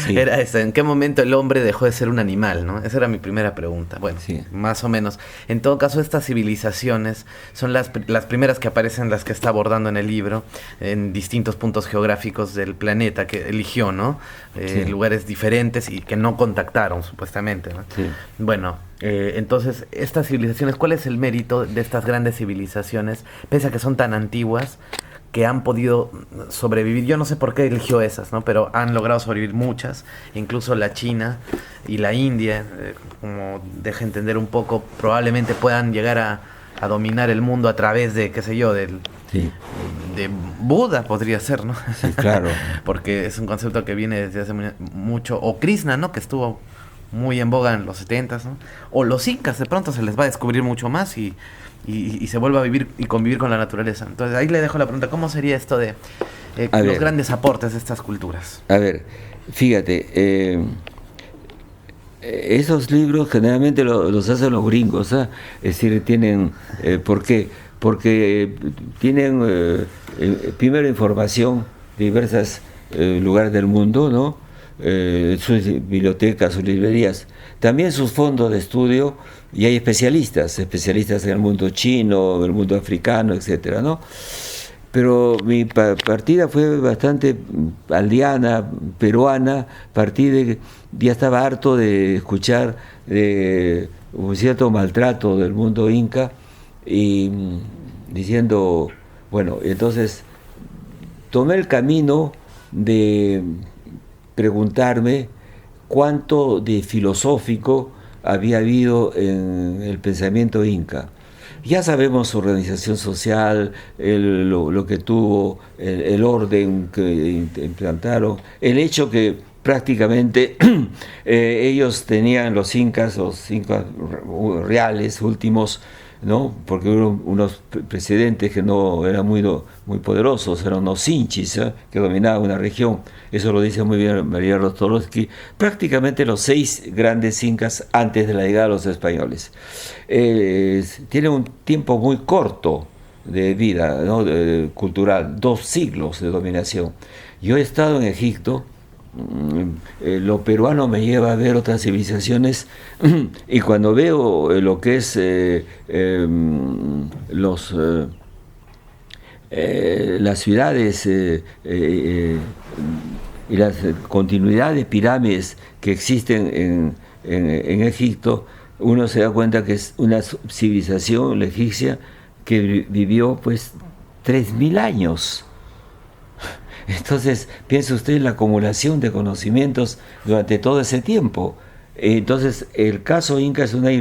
Sí. Era esa, ¿en qué momento el hombre dejó de ser un animal, no? Esa era mi primera pregunta. Bueno, sí, más o menos. En todo caso, estas civilizaciones son las primeras que aparecen, las que está abordando en el libro, en distintos puntos geográficos del planeta que eligió, ¿no? Sí. Lugares diferentes y que no contactaron, supuestamente, ¿no? Sí. Bueno, entonces, estas civilizaciones, ¿cuál es el mérito de estas grandes civilizaciones, pese a que son tan antiguas, que han podido sobrevivir? Yo no sé por qué eligió esas, ¿no? Pero han logrado sobrevivir muchas, incluso la China y la India, como deja entender un poco, probablemente puedan llegar a dominar el mundo a través de, qué sé yo, de Buda, podría ser, ¿no? Sí, claro. Porque es un concepto que viene desde hace mucho, o Krishna, ¿no? Que estuvo muy en boga en los 70s, ¿no? O los incas, de pronto se les va a descubrir mucho más y se vuelve a vivir y convivir con la naturaleza. Entonces ahí le dejo la pregunta, ¿cómo sería esto de los grandes aportes de estas culturas? A ver, fíjate, Esos libros generalmente los hacen los gringos, ¿eh? Es decir, tienen, ¿por qué? Porque tienen primero información de diversos lugares del mundo, ¿no? Sus bibliotecas, sus librerías, también sus fondos de estudio, y hay especialistas en el mundo chino, en el mundo africano, etcétera, ¿no? Pero mi partida fue bastante aldeana, peruana, partí de, ya estaba harto de escuchar de un cierto maltrato del mundo inca, y diciendo, bueno, entonces tomé el camino de preguntarme cuánto de filosófico había habido en el pensamiento inca. Ya sabemos su organización social, lo que tuvo, el orden que implantaron, el hecho que prácticamente ellos tenían los incas reales últimos, ¿no? Porque hubo unos presidentes que no eran muy poderosos, eran unos sinchis, ¿eh? Que dominaban una región. Eso lo dice muy bien María Rostolowski. Prácticamente los 6 grandes incas antes de la llegada de los españoles. Tienen un tiempo muy corto de vida, ¿no? Cultural, 2 siglos de dominación. Yo he estado en Egipto. Lo peruano me lleva a ver otras civilizaciones, y cuando veo lo que es las ciudades y las continuidad de pirámides que existen en Egipto, uno se da cuenta que es una civilización, la egipcia, que vivió pues 3000 años. Entonces, piensa usted en la acumulación de conocimientos durante todo ese tiempo. Entonces, el caso inca es una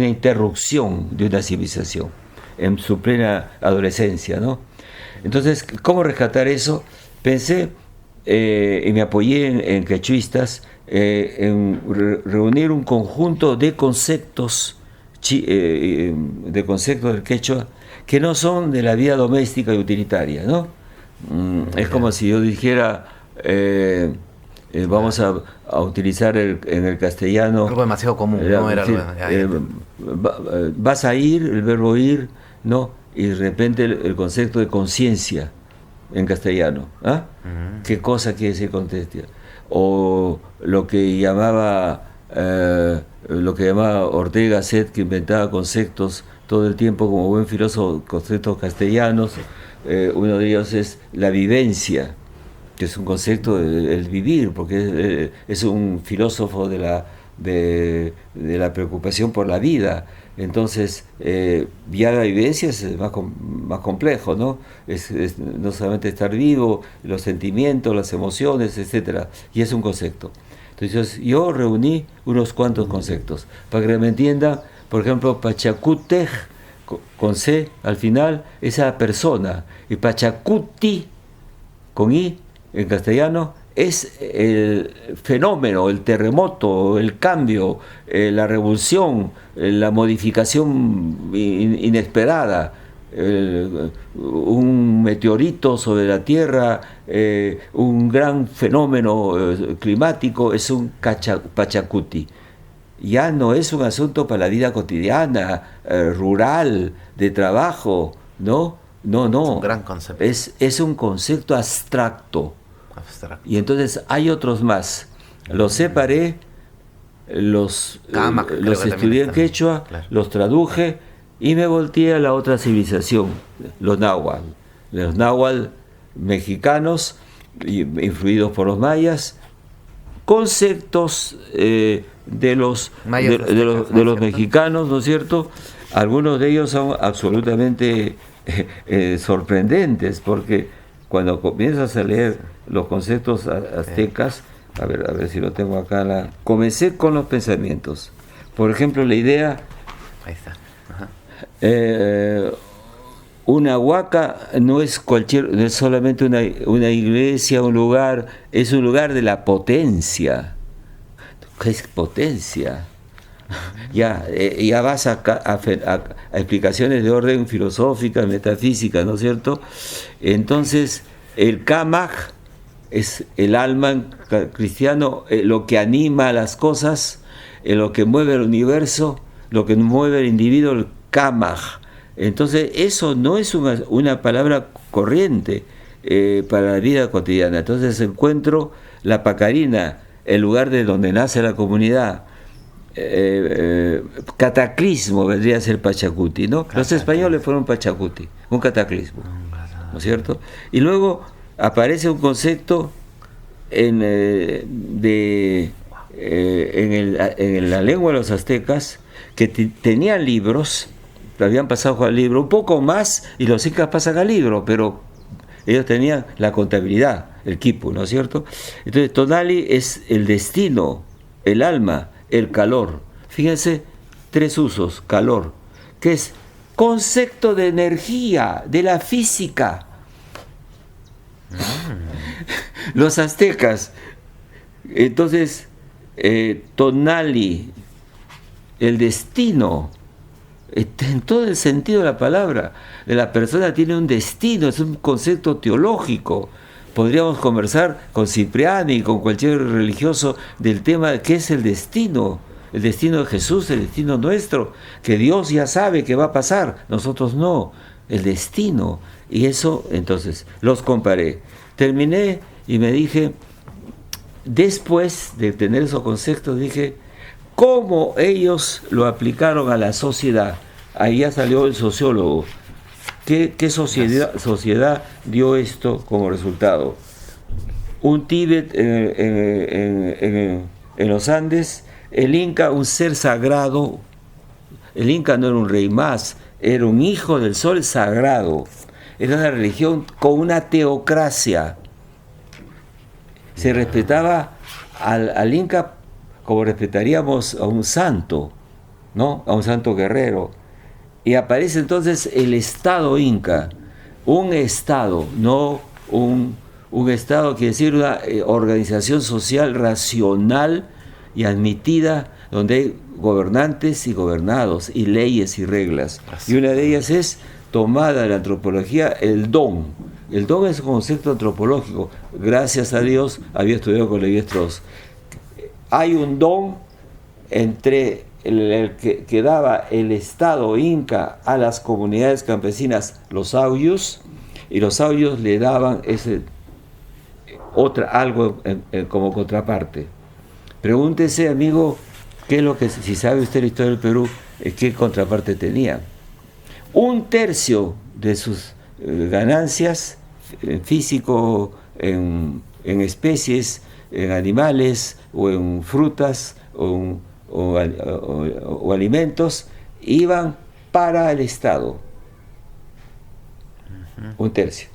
interrupción de una civilización en su plena adolescencia, ¿no? Entonces, ¿cómo rescatar eso? Pensé, y me apoyé en quechuistas, en reunir un conjunto de conceptos del quechua que no son de la vida doméstica y utilitaria, ¿no? Es como si yo dijera, vamos a utilizar en el castellano... Algo demasiado común, no era algo... vas a ir, el verbo ir, ¿no? Y de repente el concepto de conciencia en castellano, ¿ah? ¿Qué cosa quiere decir conciencia? O lo que llamaba Ortega Set, que inventaba conceptos todo el tiempo como buen filósofo, conceptos castellanos. Uno de ellos es la vivencia, que es un concepto del vivir, porque es un filósofo de la preocupación por la vida. Entonces, ya la vivencia es más complejo, ¿no? Es no solamente estar vivo, los sentimientos, las emociones, etcétera, y es un concepto. Entonces, yo reuní unos cuantos conceptos, para que me entiendan. Por ejemplo, Pachacútec, con C al final, esa persona, y Pachacuti, con I en castellano, es el fenómeno, el terremoto, el cambio, la revolución, la modificación inesperada, un meteorito sobre la Tierra, un gran fenómeno climático, es un Pachacuti. Ya no es un asunto para la vida cotidiana, rural, de trabajo, ¿no? No. Es un gran concepto. Es un concepto abstracto. Y entonces hay otros más. Los separé, los estudié en quechua, claro. Los traduje y me volteé a la otra civilización, los náhuatl mexicanos, influidos por los mayas, conceptos de los mexicanos, ¿no es cierto? Algunos de ellos son absolutamente sorprendentes, porque cuando comienzas a leer los conceptos aztecas, a ver si lo tengo acá, comencé con los pensamientos. Por ejemplo, la idea, ahí está. Una huaca no es solamente una iglesia, un lugar, es un lugar de la potencia. ¿Qué es potencia? Ya vas a explicaciones de orden filosófica, metafísica, ¿no es cierto? Entonces, el Kamaj es el alma cristiano, lo que anima a las cosas. en lo que mueve el universo, lo que mueve el individuo, el kamaj. Entonces eso no es una palabra corriente para la vida cotidiana. Entonces encuentro la Pacarina, el lugar de donde nace la comunidad. Cataclismo vendría a ser Pachacuti, ¿no? Los españoles fueron Pachacuti, un cataclismo, ¿no es cierto? Y luego aparece un concepto en la lengua de los aztecas que tenían libros, habían pasado al libro, un poco más, y los incas pasan al libro, pero ellos tenían la contabilidad, el quipu, ¿no es cierto? Entonces tonali es el destino, el alma, el calor. Fíjense, 3 usos, calor, que es concepto de energía, de la física. Los aztecas, entonces, tonali, el destino, en todo el sentido de la palabra, la persona tiene un destino, es un concepto teológico. Podríamos conversar con Cipriani y con cualquier religioso del tema de qué es el destino de Jesús, el destino nuestro, que Dios ya sabe que va a pasar, nosotros no, el destino. Y eso, entonces, los comparé. Terminé y me dije, después de tener esos conceptos, dije, ¿cómo ellos lo aplicaron a la sociedad? Ahí ya salió el sociólogo. ¿Qué sociedad dio esto como resultado? Un Tíbet en los Andes, el Inca, un ser sagrado. El Inca no era un rey más, era un hijo del sol sagrado. Era una religión con una teocracia. Se respetaba al Inca como respetaríamos a un santo, ¿no? A un santo guerrero. Y aparece entonces el Estado Inca, un Estado, no un Estado, quiere decir una organización social racional y admitida, donde hay gobernantes y gobernados, y leyes y reglas. Y una de ellas es tomada de la antropología, el don. El don es un concepto antropológico. Gracias a Dios había estudiado con Levi-Strauss. Hay un don entre el que daba el Estado Inca a las comunidades campesinas, los auyus, y los auyus le daban algo como contraparte. Pregúntese, amigo, qué es lo que, si sabe usted la historia del Perú, qué contraparte tenía. 1/3 de sus ganancias físico en especies, en animales o en frutas o alimentos, iban para el Estado. 1/3.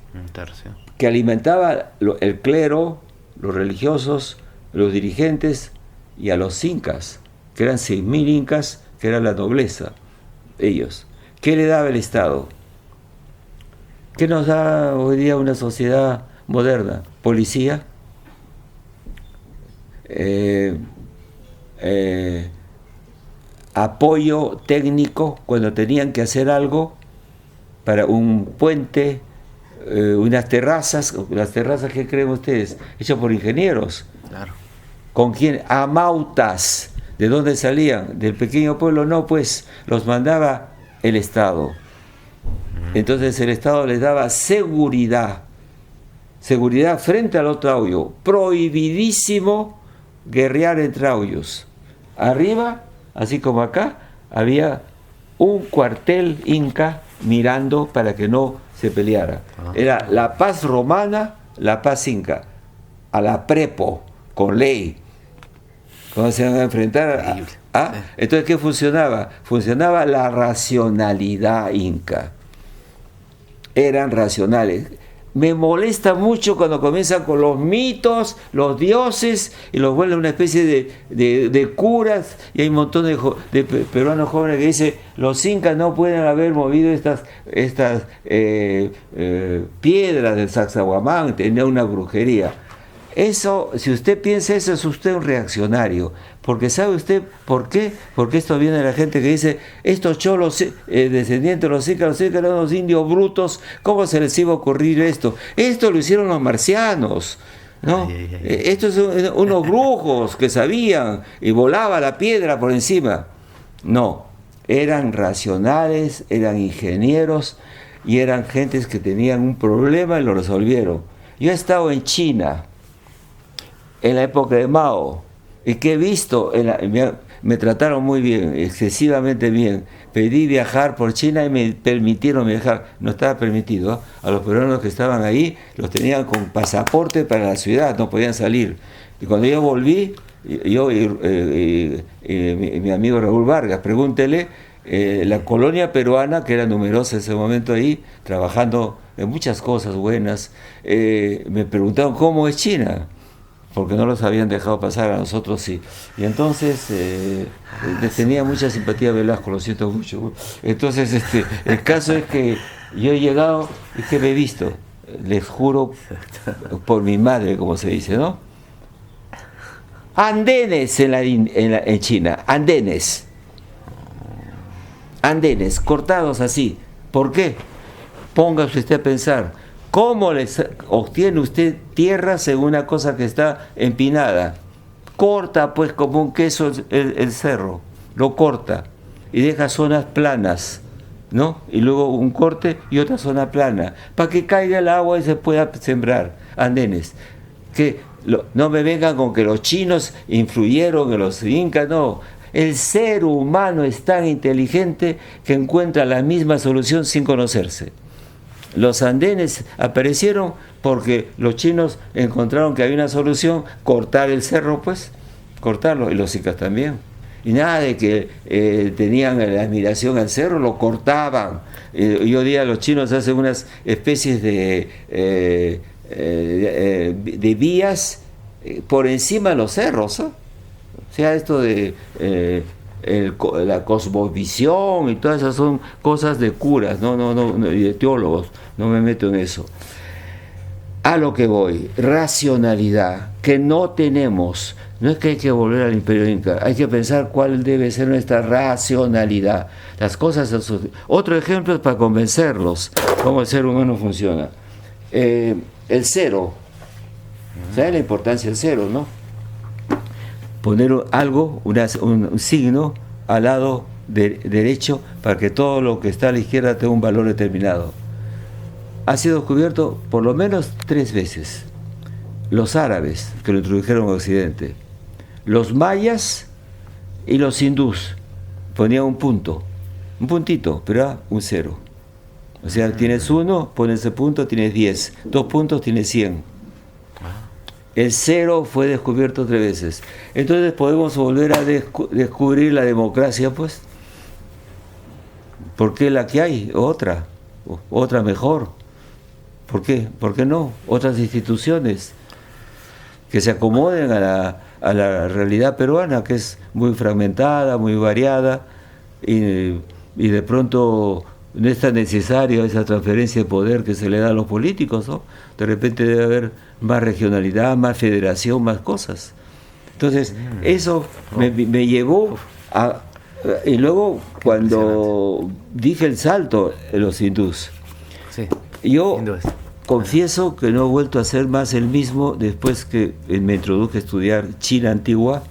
Que alimentaba el clero, los religiosos, los dirigentes y a los incas, que eran 6.000 incas, que era la nobleza, ellos. ¿Qué le daba el Estado? ¿Qué nos da hoy día una sociedad moderna? Policía, apoyo técnico cuando tenían que hacer algo para un puente, unas terrazas. Las terrazas, ¿qué creen ustedes? Hechas por ingenieros. Claro. ¿Con quién? Amautas. ¿De dónde salían? ¿Del pequeño pueblo? No, pues los mandaba el Estado. Entonces el Estado les daba seguridad frente al otro auyo. Prohibidísimo guerrear entre auyos. Arriba, así como acá, había un cuartel inca mirando para que no se peleara. Era la paz romana, la paz inca. A la prepo, con ley. ¿Cómo se van a enfrentar? Entonces, ¿qué funcionaba? Funcionaba la racionalidad inca. Eran racionales. Me molesta mucho cuando comienzan con los mitos, los dioses, y los vuelven una especie de curas, y hay un montón de peruanos jóvenes que dicen, los incas no pueden haber movido estas piedras del Sacsayhuamán, tenía una brujería. Eso, si usted piensa eso, es usted un reaccionario. Porque ¿sabe usted por qué? Porque esto viene de la gente que dice, estos cholos descendientes de los incas eran unos indios brutos, ¿cómo se les iba a ocurrir esto? Esto lo hicieron los marcianos. ¿no? Estos son unos brujos que sabían y volaba la piedra por encima. No, eran racionales, eran ingenieros y eran gentes que tenían un problema y lo resolvieron. Yo he estado en China en la época de Mao y que he visto, me trataron muy bien, excesivamente bien. Pedí viajar por China y me permitieron viajar. No estaba permitido, ¿eh? A los peruanos que estaban ahí los tenían con pasaporte para la ciudad, no podían salir. Y cuando yo volví, yo y mi amigo Raúl Vargas, pregúntele, la colonia peruana, que era numerosa en ese momento ahí, trabajando en muchas cosas buenas, me preguntaron cómo es China, porque no los habían dejado pasar, a nosotros sí. Y entonces tenía mucha simpatía Velasco, lo siento mucho. Entonces el caso es que yo he llegado y que me he visto, les juro por mi madre, como se dice, ¿no? Andenes en China, andenes cortados así. ¿Por qué? Póngase usted a pensar, ¿cómo obtiene usted tierra según una cosa que está empinada? Corta pues como un queso el cerro, lo corta y deja zonas planas, ¿no? Y luego un corte y otra zona plana, para que caiga el agua y se pueda sembrar. Andenes. No me vengan con que los chinos influyeron en los incas, no. El ser humano es tan inteligente que encuentra la misma solución sin conocerse. Los andenes aparecieron porque los chinos encontraron que había una solución, cortar el cerro, pues, cortarlo, y los incas también. Y nada de que tenían la admiración al cerro, lo cortaban. Hoy día los chinos hacen unas especies de vías por encima de los cerros, ¿eh? O sea, esto de la cosmovisión y todas esas son cosas de curas, y de teólogos, no me meto en eso. A lo que voy, racionalidad, que no tenemos. No es que hay que volver al Imperio Inca, hay que pensar cuál debe ser nuestra racionalidad. Las cosas. Otro ejemplo es para convencerlos cómo el ser humano funciona. El cero. ¿Saben la importancia del cero, no? Poner algo, un signo al lado derecho para que todo lo que está a la izquierda tenga un valor determinado. Ha sido descubierto por lo menos 3 veces. Los árabes, que lo introdujeron en Occidente, los mayas y los hindús ponían un puntito, pero era un cero. O sea, tienes 1, pones ese punto, tienes 10, 2 puntos, tienes 100. El cero fue descubierto 3 veces. Entonces podemos volver a descubrir la democracia, pues. ¿Por qué la que hay? Otra mejor. ¿Por qué? ¿Por qué no? Otras instituciones que se acomoden a la realidad peruana, que es muy fragmentada, muy variada, y de pronto no es tan necesaria esa transferencia de poder que se le da a los políticos, ¿no? De repente debe haber más regionalidad, más federación, más cosas. Entonces, eso me llevó a... Y luego, cuando dije el salto en los hindús, sí, yo confieso que no he vuelto a ser más el mismo después que me introduje a estudiar China antigua,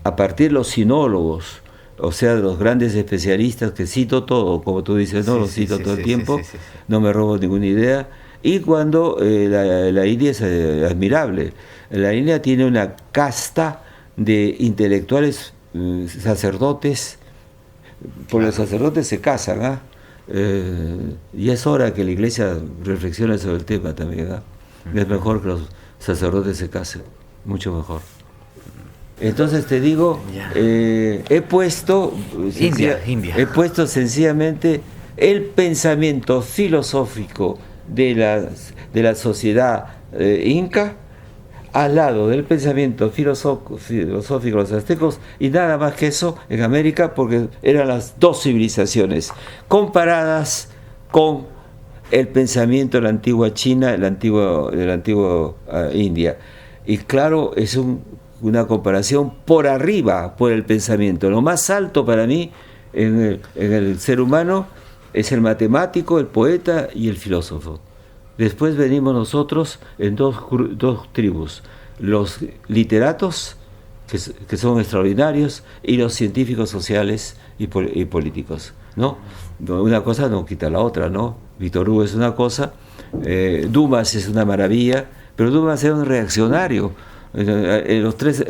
a partir de los sinólogos, o sea, de los grandes especialistas que cito todo, como tú dices, no, lo cito todo el tiempo, no me robo ninguna idea. Y cuando la India es admirable, la India tiene una casta de intelectuales, sacerdotes, porque los sacerdotes se casan, ¿ah? Y es hora que la iglesia reflexione sobre el tema también, ¿ah? Es mejor que los sacerdotes se casen, mucho mejor. Entonces te digo, he puesto sencillamente el pensamiento filosófico de la sociedad inca al lado del pensamiento filosófico de los aztecos, y nada más que eso en América, porque eran las 2 civilizaciones comparadas con el pensamiento de la antigua China, de la antigua India. Y claro, es una comparación por arriba, por el pensamiento. Lo más alto para mí en el ser humano es el matemático, el poeta y el filósofo. Después venimos nosotros en dos tribus, los literatos, que son extraordinarios, y los científicos sociales y políticos, ¿no? Una cosa no quita la otra, ¿no? Víctor Hugo es una cosa, Dumas es una maravilla, pero Dumas era un reaccionario. Los tres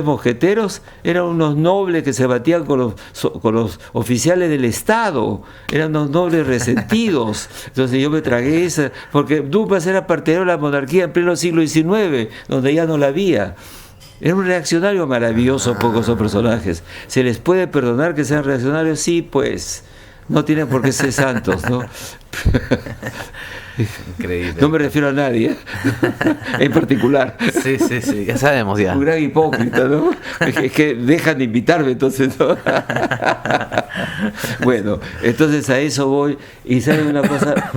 mosqueteros eran unos nobles que se batían con los oficiales del Estado, eran unos nobles resentidos. Entonces yo me tragué esa, porque Dumas era partidario de la monarquía en pleno siglo XIX, donde ya no la había. Era un reaccionario maravilloso. Pocos son personajes. ¿Se les puede perdonar que sean reaccionarios? Sí, pues no tienen por qué ser santos, ¿no? Increíble. No me refiero a nadie en particular. Sí, ya sabemos ya. Un gran hipócrita, ¿no? Es que dejan de invitarme, entonces, ¿no? Bueno, entonces a eso voy. Y ¿saben una cosa?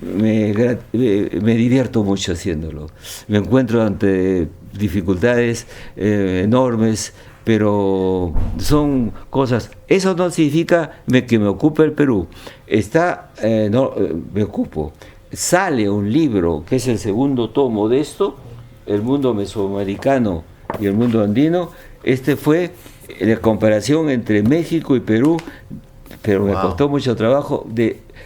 Me divierto mucho haciéndolo. Me encuentro ante dificultades enormes, pero son cosas. Eso no significa que me ocupe el Perú. Me ocupo. Sale un libro que es el segundo tomo de esto, El mundo mesoamericano y el mundo andino. Este fue la comparación entre México y Perú, pero me costó mucho trabajo,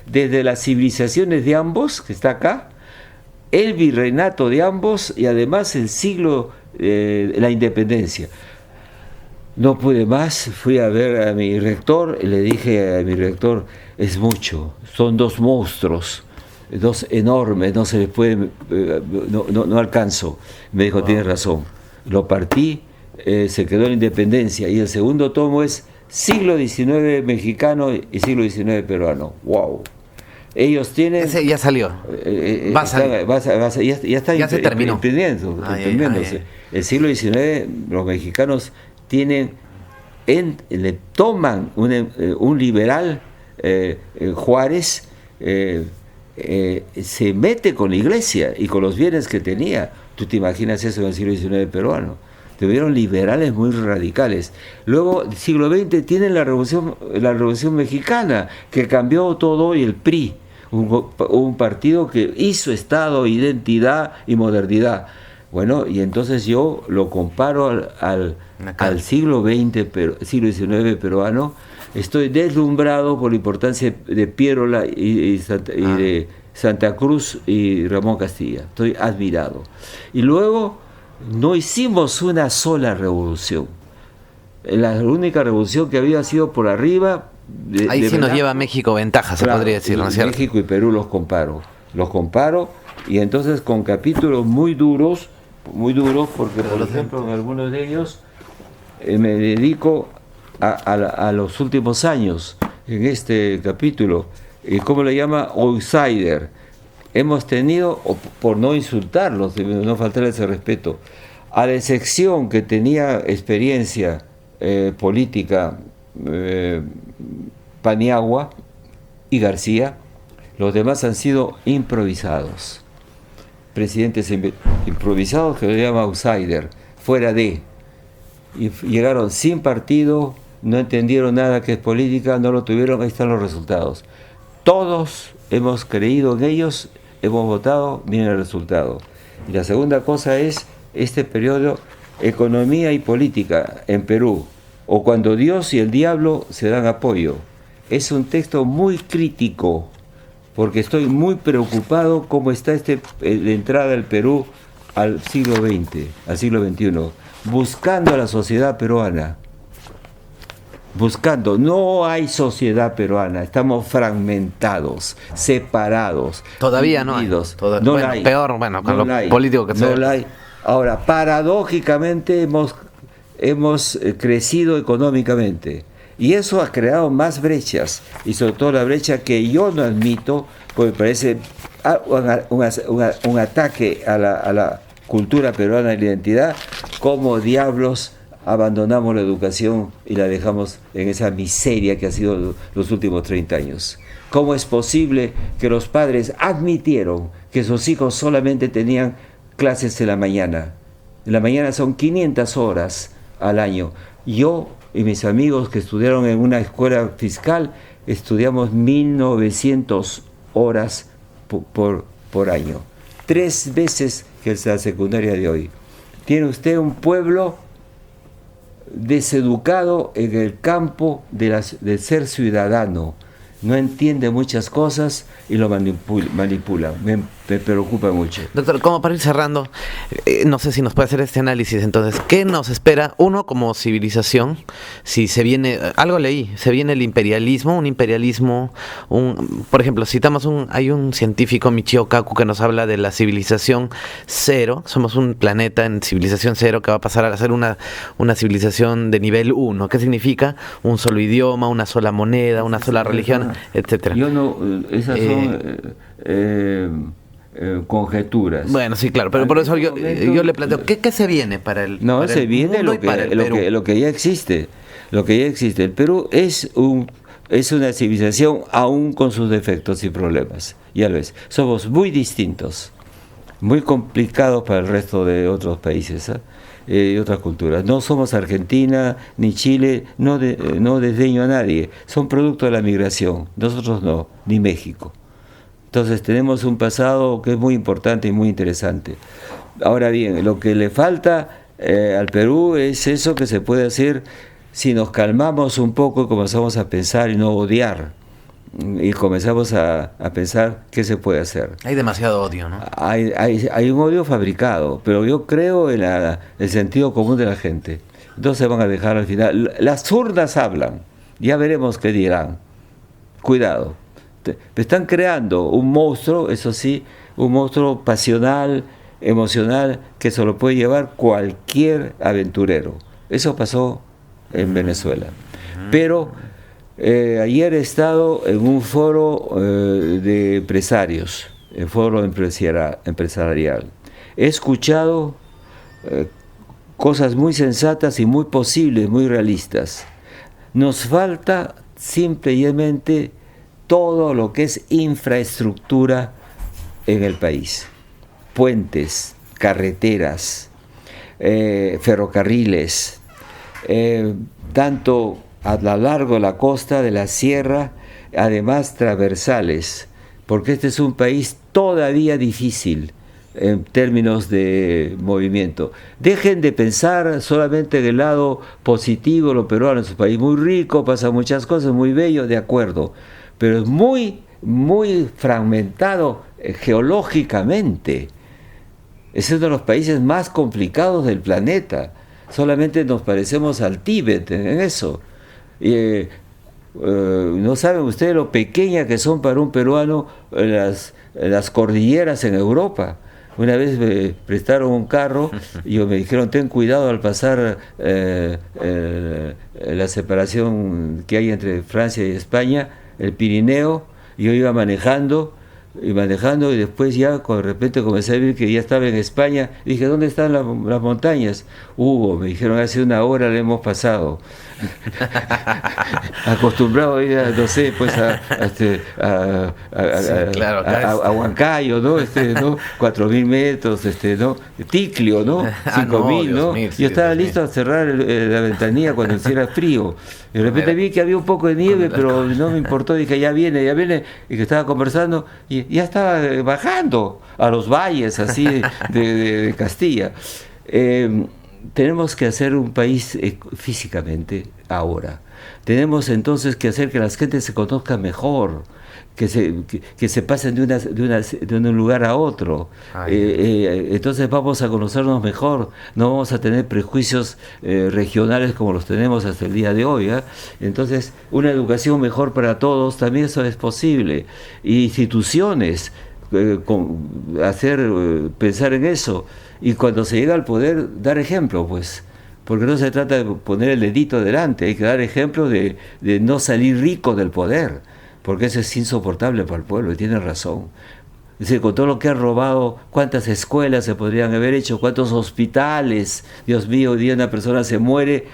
desde las civilizaciones de ambos, que está acá, el virreinato de ambos y además el siglo de la independencia. No pude más, fui a ver a mi rector y le dije a mi rector, es mucho, son dos monstruos, dos enormes, no se les puede, no alcanzo. Me dijo, tienes razón. Lo partí, se quedó en independencia, y el segundo tomo es siglo XIX mexicano y siglo XIX peruano. ¡Wow! Ellos tienen... Ese ya salió. Ya se terminó. Imprimiéndose. El siglo XIX, los mexicanos tienen, le toman un liberal, Juárez, se mete con la iglesia y con los bienes que tenía. ¿Tú te imaginas eso en el siglo XIX peruano? Tuvieron liberales muy radicales. Luego, el siglo XX, tienen la Revolución Mexicana, que cambió todo, y el PRI, un partido que hizo Estado, identidad y modernidad. Bueno, y entonces yo lo comparo al siglo XX, siglo XIX peruano. Estoy deslumbrado por la importancia de Piérola y de Santa Cruz y Ramón Castilla. Estoy admirado. Y luego, no hicimos una sola revolución. La única revolución que había sido por arriba. Ahí sí nos lleva México ventaja, se podría decir, ¿no es cierto? México y Perú los comparo, y entonces con capítulos muy duros, porque por ejemplo en algunos de ellos me dedico a los últimos años. En este capítulo, ¿cómo le llama? Outsider. Hemos tenido, por no insultarlos, no faltarles ese respeto, a la excepción que tenía experiencia política, Paniagua y García, los demás han sido improvisados. Presidentes improvisados, que lo llama outsider, fuera de. Y llegaron sin partido, no entendieron nada que es política, no lo tuvieron, ahí están los resultados. Todos hemos creído en ellos, hemos votado, miren el resultado. Y la segunda cosa es este periodo, economía y política en Perú, o cuando Dios y el diablo se dan apoyo. Es un texto muy crítico, porque estoy muy preocupado cómo está la entrada del Perú al siglo XX, al siglo XXI, buscando a la sociedad peruana. No hay sociedad peruana, estamos fragmentados, separados. Todavía divididos. No la hay. Peor, con lo político que sea. No la hay. Ahora, paradójicamente hemos crecido económicamente, y eso ha creado más brechas, y sobre todo la brecha que yo no admito, porque me parece un ataque a la cultura peruana y la identidad. Como diablos abandonamos la educación y la dejamos en esa miseria que ha sido los últimos 30 años? ¿Cómo es posible que los padres admitieron que sus hijos solamente tenían clases en la mañana? En la mañana son 500 horas al año. Yo y mis amigos que estudiaron en una escuela fiscal estudiamos 1900 horas por año. 3 veces que es la secundaria de hoy. Tiene usted un pueblo deseducado en el campo de ser ciudadano. No entiende muchas cosas y lo manipula. Me preocupa mucho. Doctor, como para ir cerrando, no sé si nos puede hacer este análisis. Entonces, ¿qué nos espera? Uno, como civilización, si se viene, algo leí, se viene el imperialismo, por ejemplo, hay un científico, Michio Kaku, que nos habla de la civilización cero. Somos un planeta en civilización cero que va a pasar a ser una civilización de nivel 1. ¿Qué significa? Un solo idioma, una sola moneda, una sola religión, etcétera. Esas son conjeturas. Bueno, sí, claro, pero por eso yo le planteo, ¿qué se viene para el No, para se el viene mundo lo que ya existe. Lo que ya existe. El Perú es una civilización aún con sus defectos y problemas. Ya lo ves. Somos muy distintos, muy complicados para el resto de otros países, y otras culturas. No somos Argentina ni Chile, no desdeño a nadie. Son producto de la migración. Nosotros no, ni México. Entonces tenemos un pasado que es muy importante y muy interesante. Ahora bien, lo que le falta al Perú es eso que se puede hacer si nos calmamos un poco y comenzamos a pensar y no odiar. Y comenzamos a pensar qué se puede hacer. Hay demasiado odio, ¿no? Hay un odio fabricado, pero yo creo en el sentido común de la gente. Entonces van a dejar al final. Las zurdas hablan, ya veremos qué dirán. Cuidado. Están creando un monstruo, eso sí, un monstruo pasional, emocional, que se lo puede llevar cualquier aventurero. Eso pasó en Venezuela. Pero ayer he estado en un foro de empresarios, el foro empresarial. He escuchado cosas muy sensatas y muy posibles, muy realistas. Nos falta simplemente todo lo que es infraestructura en el país. Puentes, carreteras, ferrocarriles, tanto a lo largo de la costa, de la sierra, además transversales, porque este es un país todavía difícil en términos de movimiento. Dejen de pensar solamente en el lado positivo. Lo peruano es un país muy rico, pasa muchas cosas, muy bello, de acuerdo, pero es muy, muy fragmentado geológicamente. Es uno de los países más complicados del planeta. Solamente nos parecemos al Tíbet en eso. No saben ustedes lo pequeñas que son para un peruano las cordilleras en Europa. Una vez me prestaron un carro y me dijeron, ten cuidado al pasar la separación que hay entre Francia y España, el Pirineo. Yo iba manejando y después ya de repente comencé a ver que ya estaba en España. Dije, ¿dónde están las montañas? Hugo, me dijeron, hace 1 hora le hemos pasado. Acostumbrado a ir no sé, pues a Huancayo, ¿no? 4.000 metros, ¿no? Ticlio, ¿no? 5.000, ¿no? Yo estaba listo a cerrar la ventanilla cuando hiciera frío. Y de repente vi que había un poco de nieve, pero no me importó. Dije, ya viene. Y que estaba conversando y ya estaba bajando a los valles, así, de Castilla. Tenemos que hacer un país físicamente ahora. Tenemos entonces que hacer que las gentes se conozcan mejor, que se pasen de un lugar a otro. Entonces vamos a conocernos mejor, no vamos a tener prejuicios regionales como los tenemos hasta el día de hoy. Entonces, una educación mejor para todos, también eso es posible. Instituciones, pensar en eso. Y cuando se llega al poder, dar ejemplo, pues, porque no se trata de poner el dedito delante, hay que dar ejemplo de no salir rico del poder, porque eso es insoportable para el pueblo, y tiene razón. Es decir, con todo lo que han robado, cuántas escuelas se podrían haber hecho, cuántos hospitales. Dios mío, hoy día una persona se muere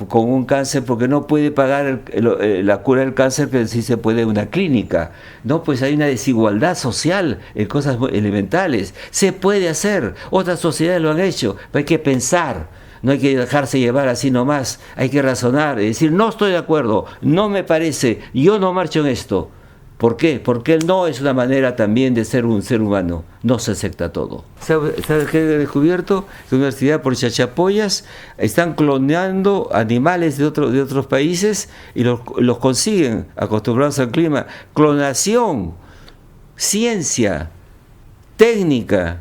con un cáncer porque no puede pagar la cura del cáncer, pero sí se puede una clínica. No, pues hay una desigualdad social en cosas elementales. Se puede hacer, otras sociedades lo han hecho, pero hay que pensar. No hay que dejarse llevar así nomás, hay que razonar y decir, no estoy de acuerdo, no me parece, yo no marcho en esto. ¿Por qué? Porque el no es una manera también de ser un ser humano. No se acepta todo. ¿Sabes qué he descubierto? La Universidad por Chachapoyas están cloneando animales de otros países y los consiguen acostumbrados al clima. Clonación, ciencia, técnica.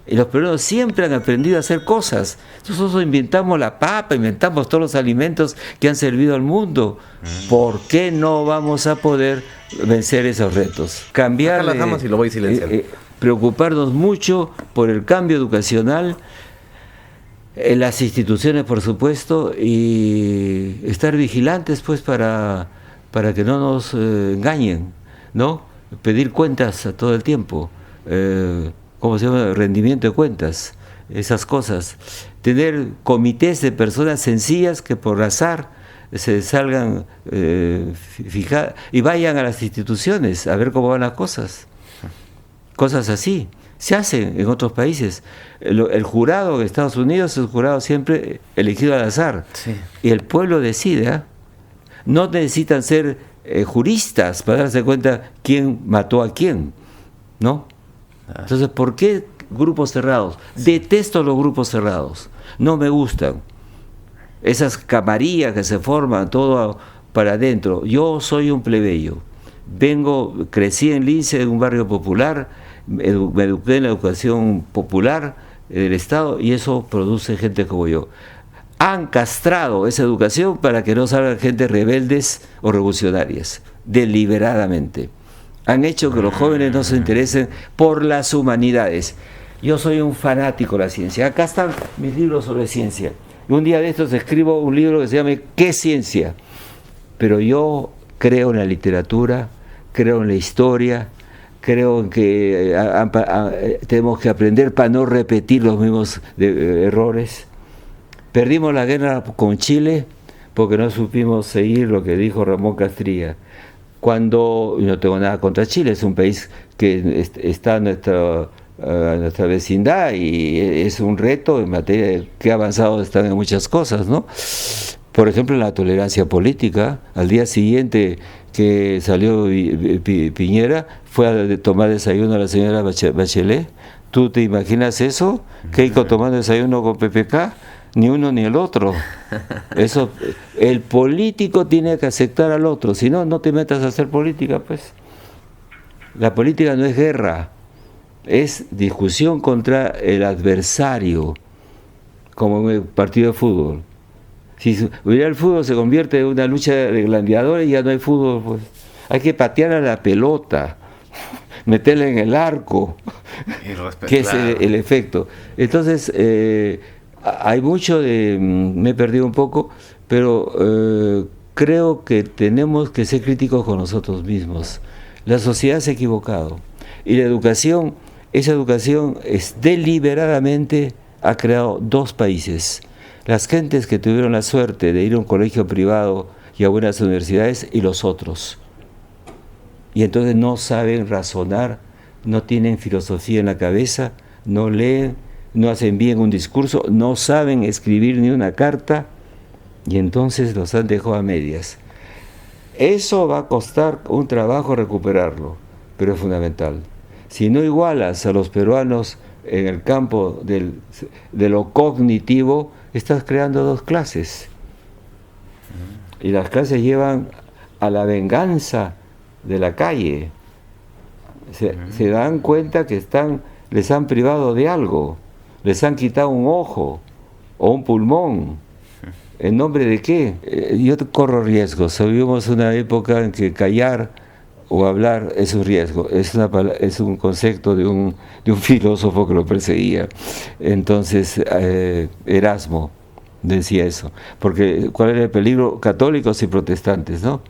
Y los peruanos siempre han aprendido a hacer cosas. Nosotros inventamos la papa, inventamos todos los alimentos que han servido al mundo. ¿Por qué no vamos a poder vencer esos retos? Cambiar, Acá las damos y lo voy silenciando. Preocuparnos mucho por el cambio educacional, en las instituciones, por supuesto, y estar vigilantes, pues, para que no nos engañen, ¿no? Pedir cuentas a todo el tiempo. ¿Cómo se llama? Rendimiento de cuentas, esas cosas. Tener comités de personas sencillas que por azar se salgan fijar y vayan a las instituciones a ver cómo van las cosas. Cosas así. Se hacen en otros países. El jurado en Estados Unidos es un jurado siempre elegido al azar. Sí. Y el pueblo decide, ¿eh? No necesitan ser juristas para darse cuenta quién mató a quién, ¿no? Entonces, ¿por qué grupos cerrados? Detesto los grupos cerrados, no me gustan. Esas camarillas que se forman, todo para adentro. Yo soy un plebeyo, crecí en Lince, en un barrio popular, me eduqué en la educación popular del Estado y eso produce gente como yo. Han castrado esa educación para que no salgan gente rebeldes o revolucionarias, deliberadamente. Han hecho que los jóvenes no se interesen por las humanidades. Yo soy un fanático de la ciencia. Acá están mis libros sobre ciencia. Y un día de estos escribo un libro que se llama ¿Qué ciencia? Pero yo creo en la literatura, creo en la historia, creo en que tenemos que aprender para no repetir los mismos errores. Perdimos la guerra con Chile porque no supimos seguir lo que dijo Ramón Castilla. Cuando, no tengo nada contra Chile, es un país que está en nuestra vecindad y es un reto en materia de qué avanzados están en muchas cosas, ¿no? Por ejemplo, la tolerancia política. Al día siguiente que salió Piñera, fue a tomar desayuno a la señora Bachelet. ¿Tú te imaginas eso? Keiko tomando desayuno con PPK. Ni uno ni el otro. Eso, el político tiene que aceptar al otro, si no, no te metas a hacer política, pues. La política no es guerra, es discusión contra el adversario, como en el partido de fútbol. Si hubiera el fútbol se convierte en una lucha de gladiadores y ya no hay fútbol, pues. Hay que patear a la pelota, meterla en el arco, que es el efecto. Entonces, hay mucho me he perdido un poco, pero creo que tenemos que ser críticos con nosotros mismos. La sociedad se ha equivocado y la educación, esa educación deliberadamente ha creado dos países. Las gentes que tuvieron la suerte de ir a un colegio privado y a buenas universidades y los otros. Y entonces no saben razonar, no tienen filosofía en la cabeza, no leen, no hacen bien un discurso, no saben escribir ni una carta y entonces los han dejado a medias. Eso va a costar un trabajo recuperarlo, pero es fundamental. Si no igualas a los peruanos en el campo de lo cognitivo, estás creando dos clases. Y las clases llevan a la venganza de la calle. Se dan cuenta que les han privado de algo. Les han quitado un ojo o un pulmón. ¿En nombre de qué? Yo corro riesgos. Vivimos una época en que callar o hablar es un riesgo. Es un concepto de un filósofo que lo perseguía. Entonces, Erasmo decía eso. Porque ¿cuál era el peligro? Católicos y protestantes, ¿no?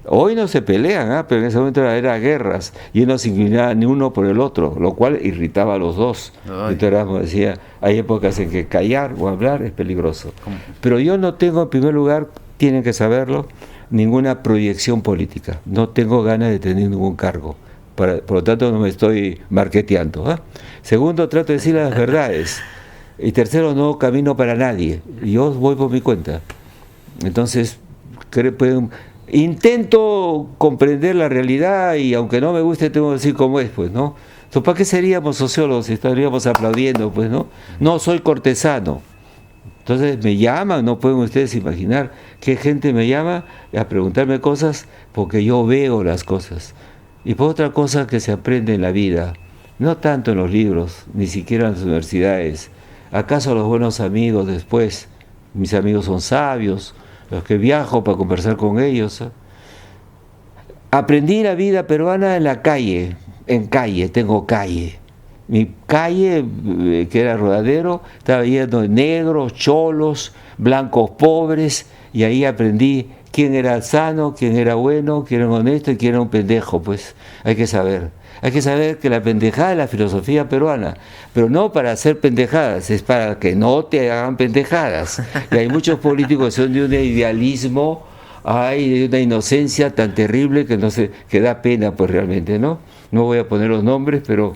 Hoy no se pelean, pero en ese momento era guerras y no se inclinaban ni uno por el otro, lo cual irritaba a los dos. Entonces Erasmo decía, hay épocas en que callar o hablar es peligroso. Pero yo no tengo, en primer lugar, tienen que saberlo, ninguna proyección política. No tengo ganas de tener ningún cargo. Por lo tanto, no me estoy marketeando. Segundo, trato de decir las verdades. Y tercero, no camino para nadie. Yo voy por mi cuenta. Entonces, intento comprender la realidad y aunque no me guste tengo que decir cómo es, pues, ¿no? Entonces, ¿para qué seríamos sociólogos si estaríamos aplaudiendo, pues, ¿no? No soy cortesano. Entonces me llaman, no pueden ustedes imaginar qué gente me llama a preguntarme cosas porque yo veo las cosas. Y por otra cosa que se aprende en la vida, no tanto en los libros, ni siquiera en las universidades. ¿Acaso los buenos amigos después? Mis amigos son sabios, los que viajo para conversar con ellos. Aprendí la vida peruana en la calle, tengo calle. Mi calle, que era Rodadero, estaba lleno de negros, cholos, blancos pobres, y ahí aprendí quién era sano, quién era bueno, quién era honesto y quién era un pendejo. Pues hay que saber que la pendejada es la filosofía peruana, pero no para hacer pendejadas, es para que no te hagan pendejadas. Y hay muchos políticos que son de un idealismo, de una inocencia tan terrible que da pena, pues realmente, ¿no? No voy a poner los nombres, pero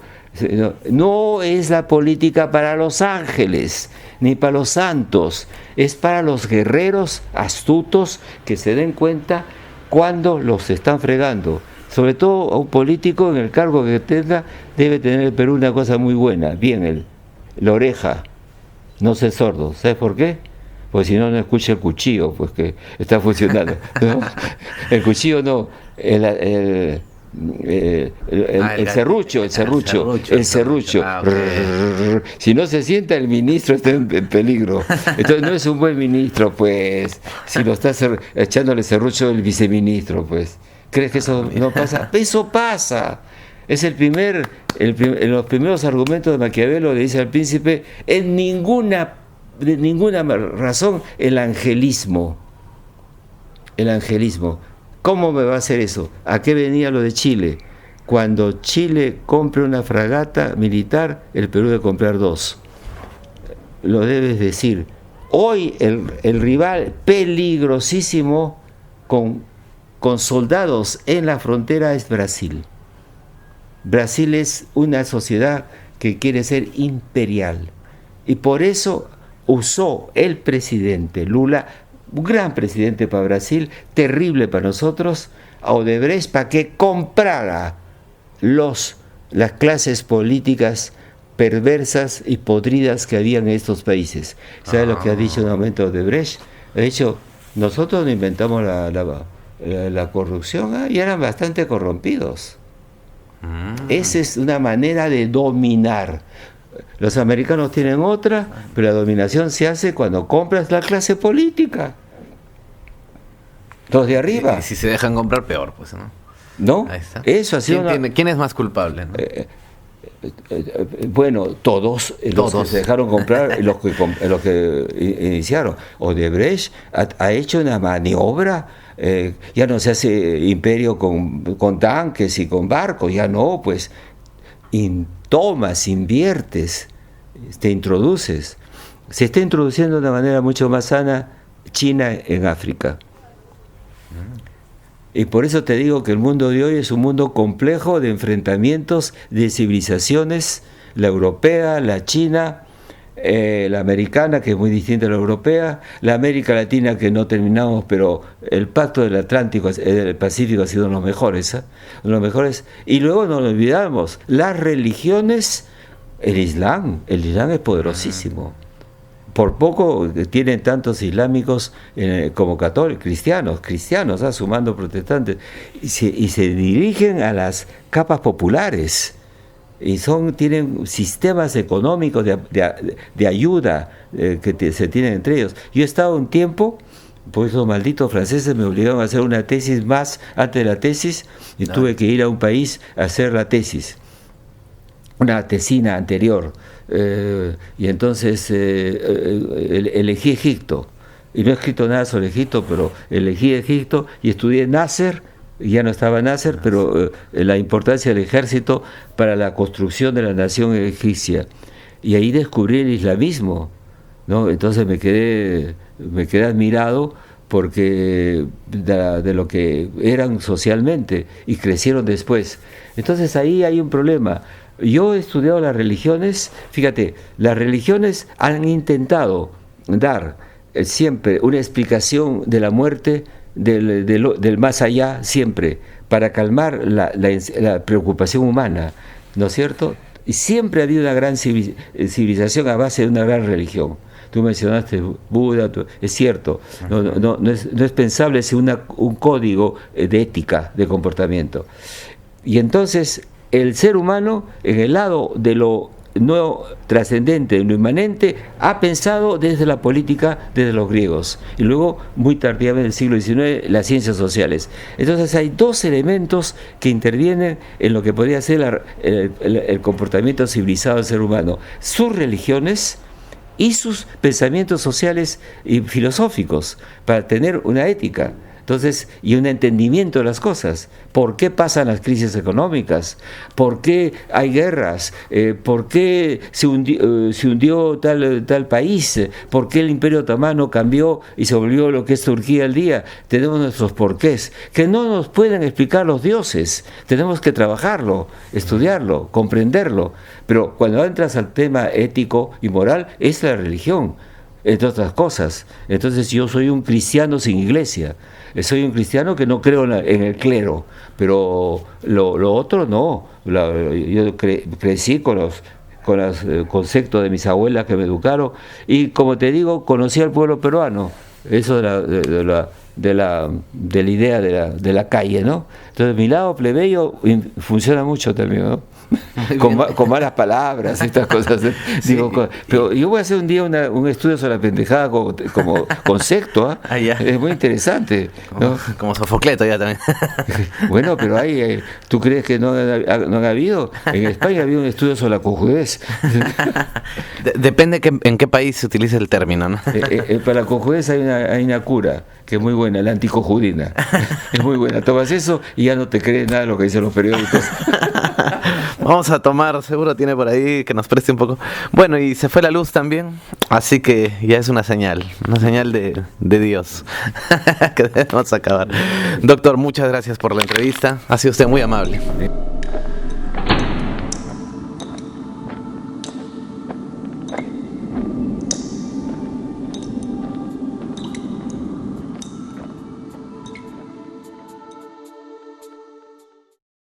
no es la política para los ángeles, ni para los santos, es para los guerreros astutos que se den cuenta cuando los están fregando. Sobre todo a un político en el cargo que tenga, debe tener el Perú una cosa muy buena, bien, la oreja, no ser sordo. ¿Sabes por qué? Pues si no, no escucha el cuchillo, pues que está funcionando, ¿no? El cuchillo no, el serrucho. Okay. Si no se sienta, el ministro está en peligro. Entonces no es un buen ministro, pues, si lo está echándole serrucho el viceministro, pues. ¿Crees que eso no pasa? Eso pasa. Es en los primeros argumentos de Maquiavelo le dice al príncipe, de ninguna razón, el angelismo. ¿Cómo me va a hacer eso? ¿A qué venía lo de Chile? Cuando Chile compre una fragata militar, el Perú debe comprar 2. Lo debes decir. Hoy el rival peligrosísimo con soldados en la frontera es Brasil. Brasil es una sociedad que quiere ser imperial. Y por eso usó el presidente Lula, un gran presidente para Brasil, terrible para nosotros, a Odebrecht para que comprara las clases políticas perversas y podridas que había en estos países. ¿Sabes lo que ha dicho en un momento Odebrecht? Ha dicho, nosotros no inventamos la corrupción, y eran bastante corrompidos. Esa es una manera de dominar. Los americanos tienen otra, pero la dominación se hace cuando compras la clase política. Los de arriba. Y si se dejan comprar, peor, pues, ¿no? ¿No? Ahí está. Eso ha sido ¿Quién es más culpable, ¿no? Bueno, todos los que se dejaron comprar, los que iniciaron. Odebrecht ha hecho una maniobra. Ya no se hace imperio con tanques y con barcos, ya no, pues tomas, inviertes, te introduces. Se está introduciendo de una manera mucho más sana China en África. Y por eso te digo que el mundo de hoy es un mundo complejo de enfrentamientos de civilizaciones, la europea, la china, la americana, que es muy distinta a la europea, la América Latina, que no terminamos, pero el pacto del Atlántico, del Pacífico ha sido uno de los mejores, y luego no nos olvidamos, las religiones, el Islam es poderosísimo. Por poco tienen tantos islámicos como católicos, cristianos, sumando protestantes, y se dirigen a las capas populares. Y tienen sistemas económicos de ayuda que se tienen entre ellos. Yo he estado un tiempo, por esos malditos franceses me obligaron a hacer una tesis más antes de la tesis, y tuve que ir a un país a hacer la tesis, una tesina anterior, y entonces elegí Egipto, y no he escrito nada sobre Egipto, pero elegí Egipto y estudié Nasser. Ya no estaba Nasser, pero la importancia del ejército para la construcción de la nación egipcia. Y ahí descubrí el islamismo, ¿no? Entonces me quedé admirado porque de lo que eran socialmente y crecieron después. Entonces ahí hay un problema. Yo he estudiado las religiones, fíjate, las religiones han intentado dar siempre una explicación de la muerte del más allá siempre, para calmar la preocupación humana, ¿no es cierto? Y siempre ha habido una gran civilización a base de una gran religión. Tú mencionaste Buda, es cierto, no es pensable un código de ética, de comportamiento. Y entonces el ser humano, en el lado de lo no trascendente, de lo inmanente, ha pensado desde la política, desde los griegos, y luego, muy tardíamente en el siglo XIX, las ciencias sociales. Entonces hay dos elementos que intervienen en lo que podría ser el comportamiento civilizado del ser humano: sus religiones y sus pensamientos sociales y filosóficos, para tener una ética. Entonces, y un entendimiento de las cosas. ¿Por qué pasan las crisis económicas? ¿Por qué hay guerras? ¿Por qué se hundió tal país? ¿Por qué el Imperio Otomano cambió y se volvió lo que es Turquía al día? Tenemos nuestros porqués, que no nos pueden explicar los dioses. Tenemos que trabajarlo, estudiarlo, comprenderlo. Pero cuando entras al tema ético y moral, es la religión, entre otras cosas. Entonces yo soy un cristiano sin iglesia. Soy un cristiano que no creo en el clero, pero lo otro no. Yo crecí con los conceptos de mis abuelas que me educaron, y como te digo, conocí al pueblo peruano, eso de la idea de la calle, ¿no? Entonces mi lado plebeyo funciona mucho también, ¿no? Con malas palabras, estas cosas. Sí. Digo, pero yo voy a hacer un día un estudio sobre la pendejada como concepto, ¿eh? Es muy interesante, ¿no? Como Sofocleto ya también. Bueno, pero hay, ¿tú crees que no han habido? En España ha habido un estudio sobre la cojudez. Depende en qué país se utiliza el término, ¿no? Para la cojudez hay una cura que es muy buena, la anticojudina. Es muy buena. Tomas eso y ya no te crees nada de lo que dicen los periódicos. Vamos a tomar, seguro tiene por ahí que nos preste un poco. Bueno, y se fue la luz también, así que ya es una señal de Dios que debemos acabar. Doctor, muchas gracias por la entrevista, ha sido usted muy amable.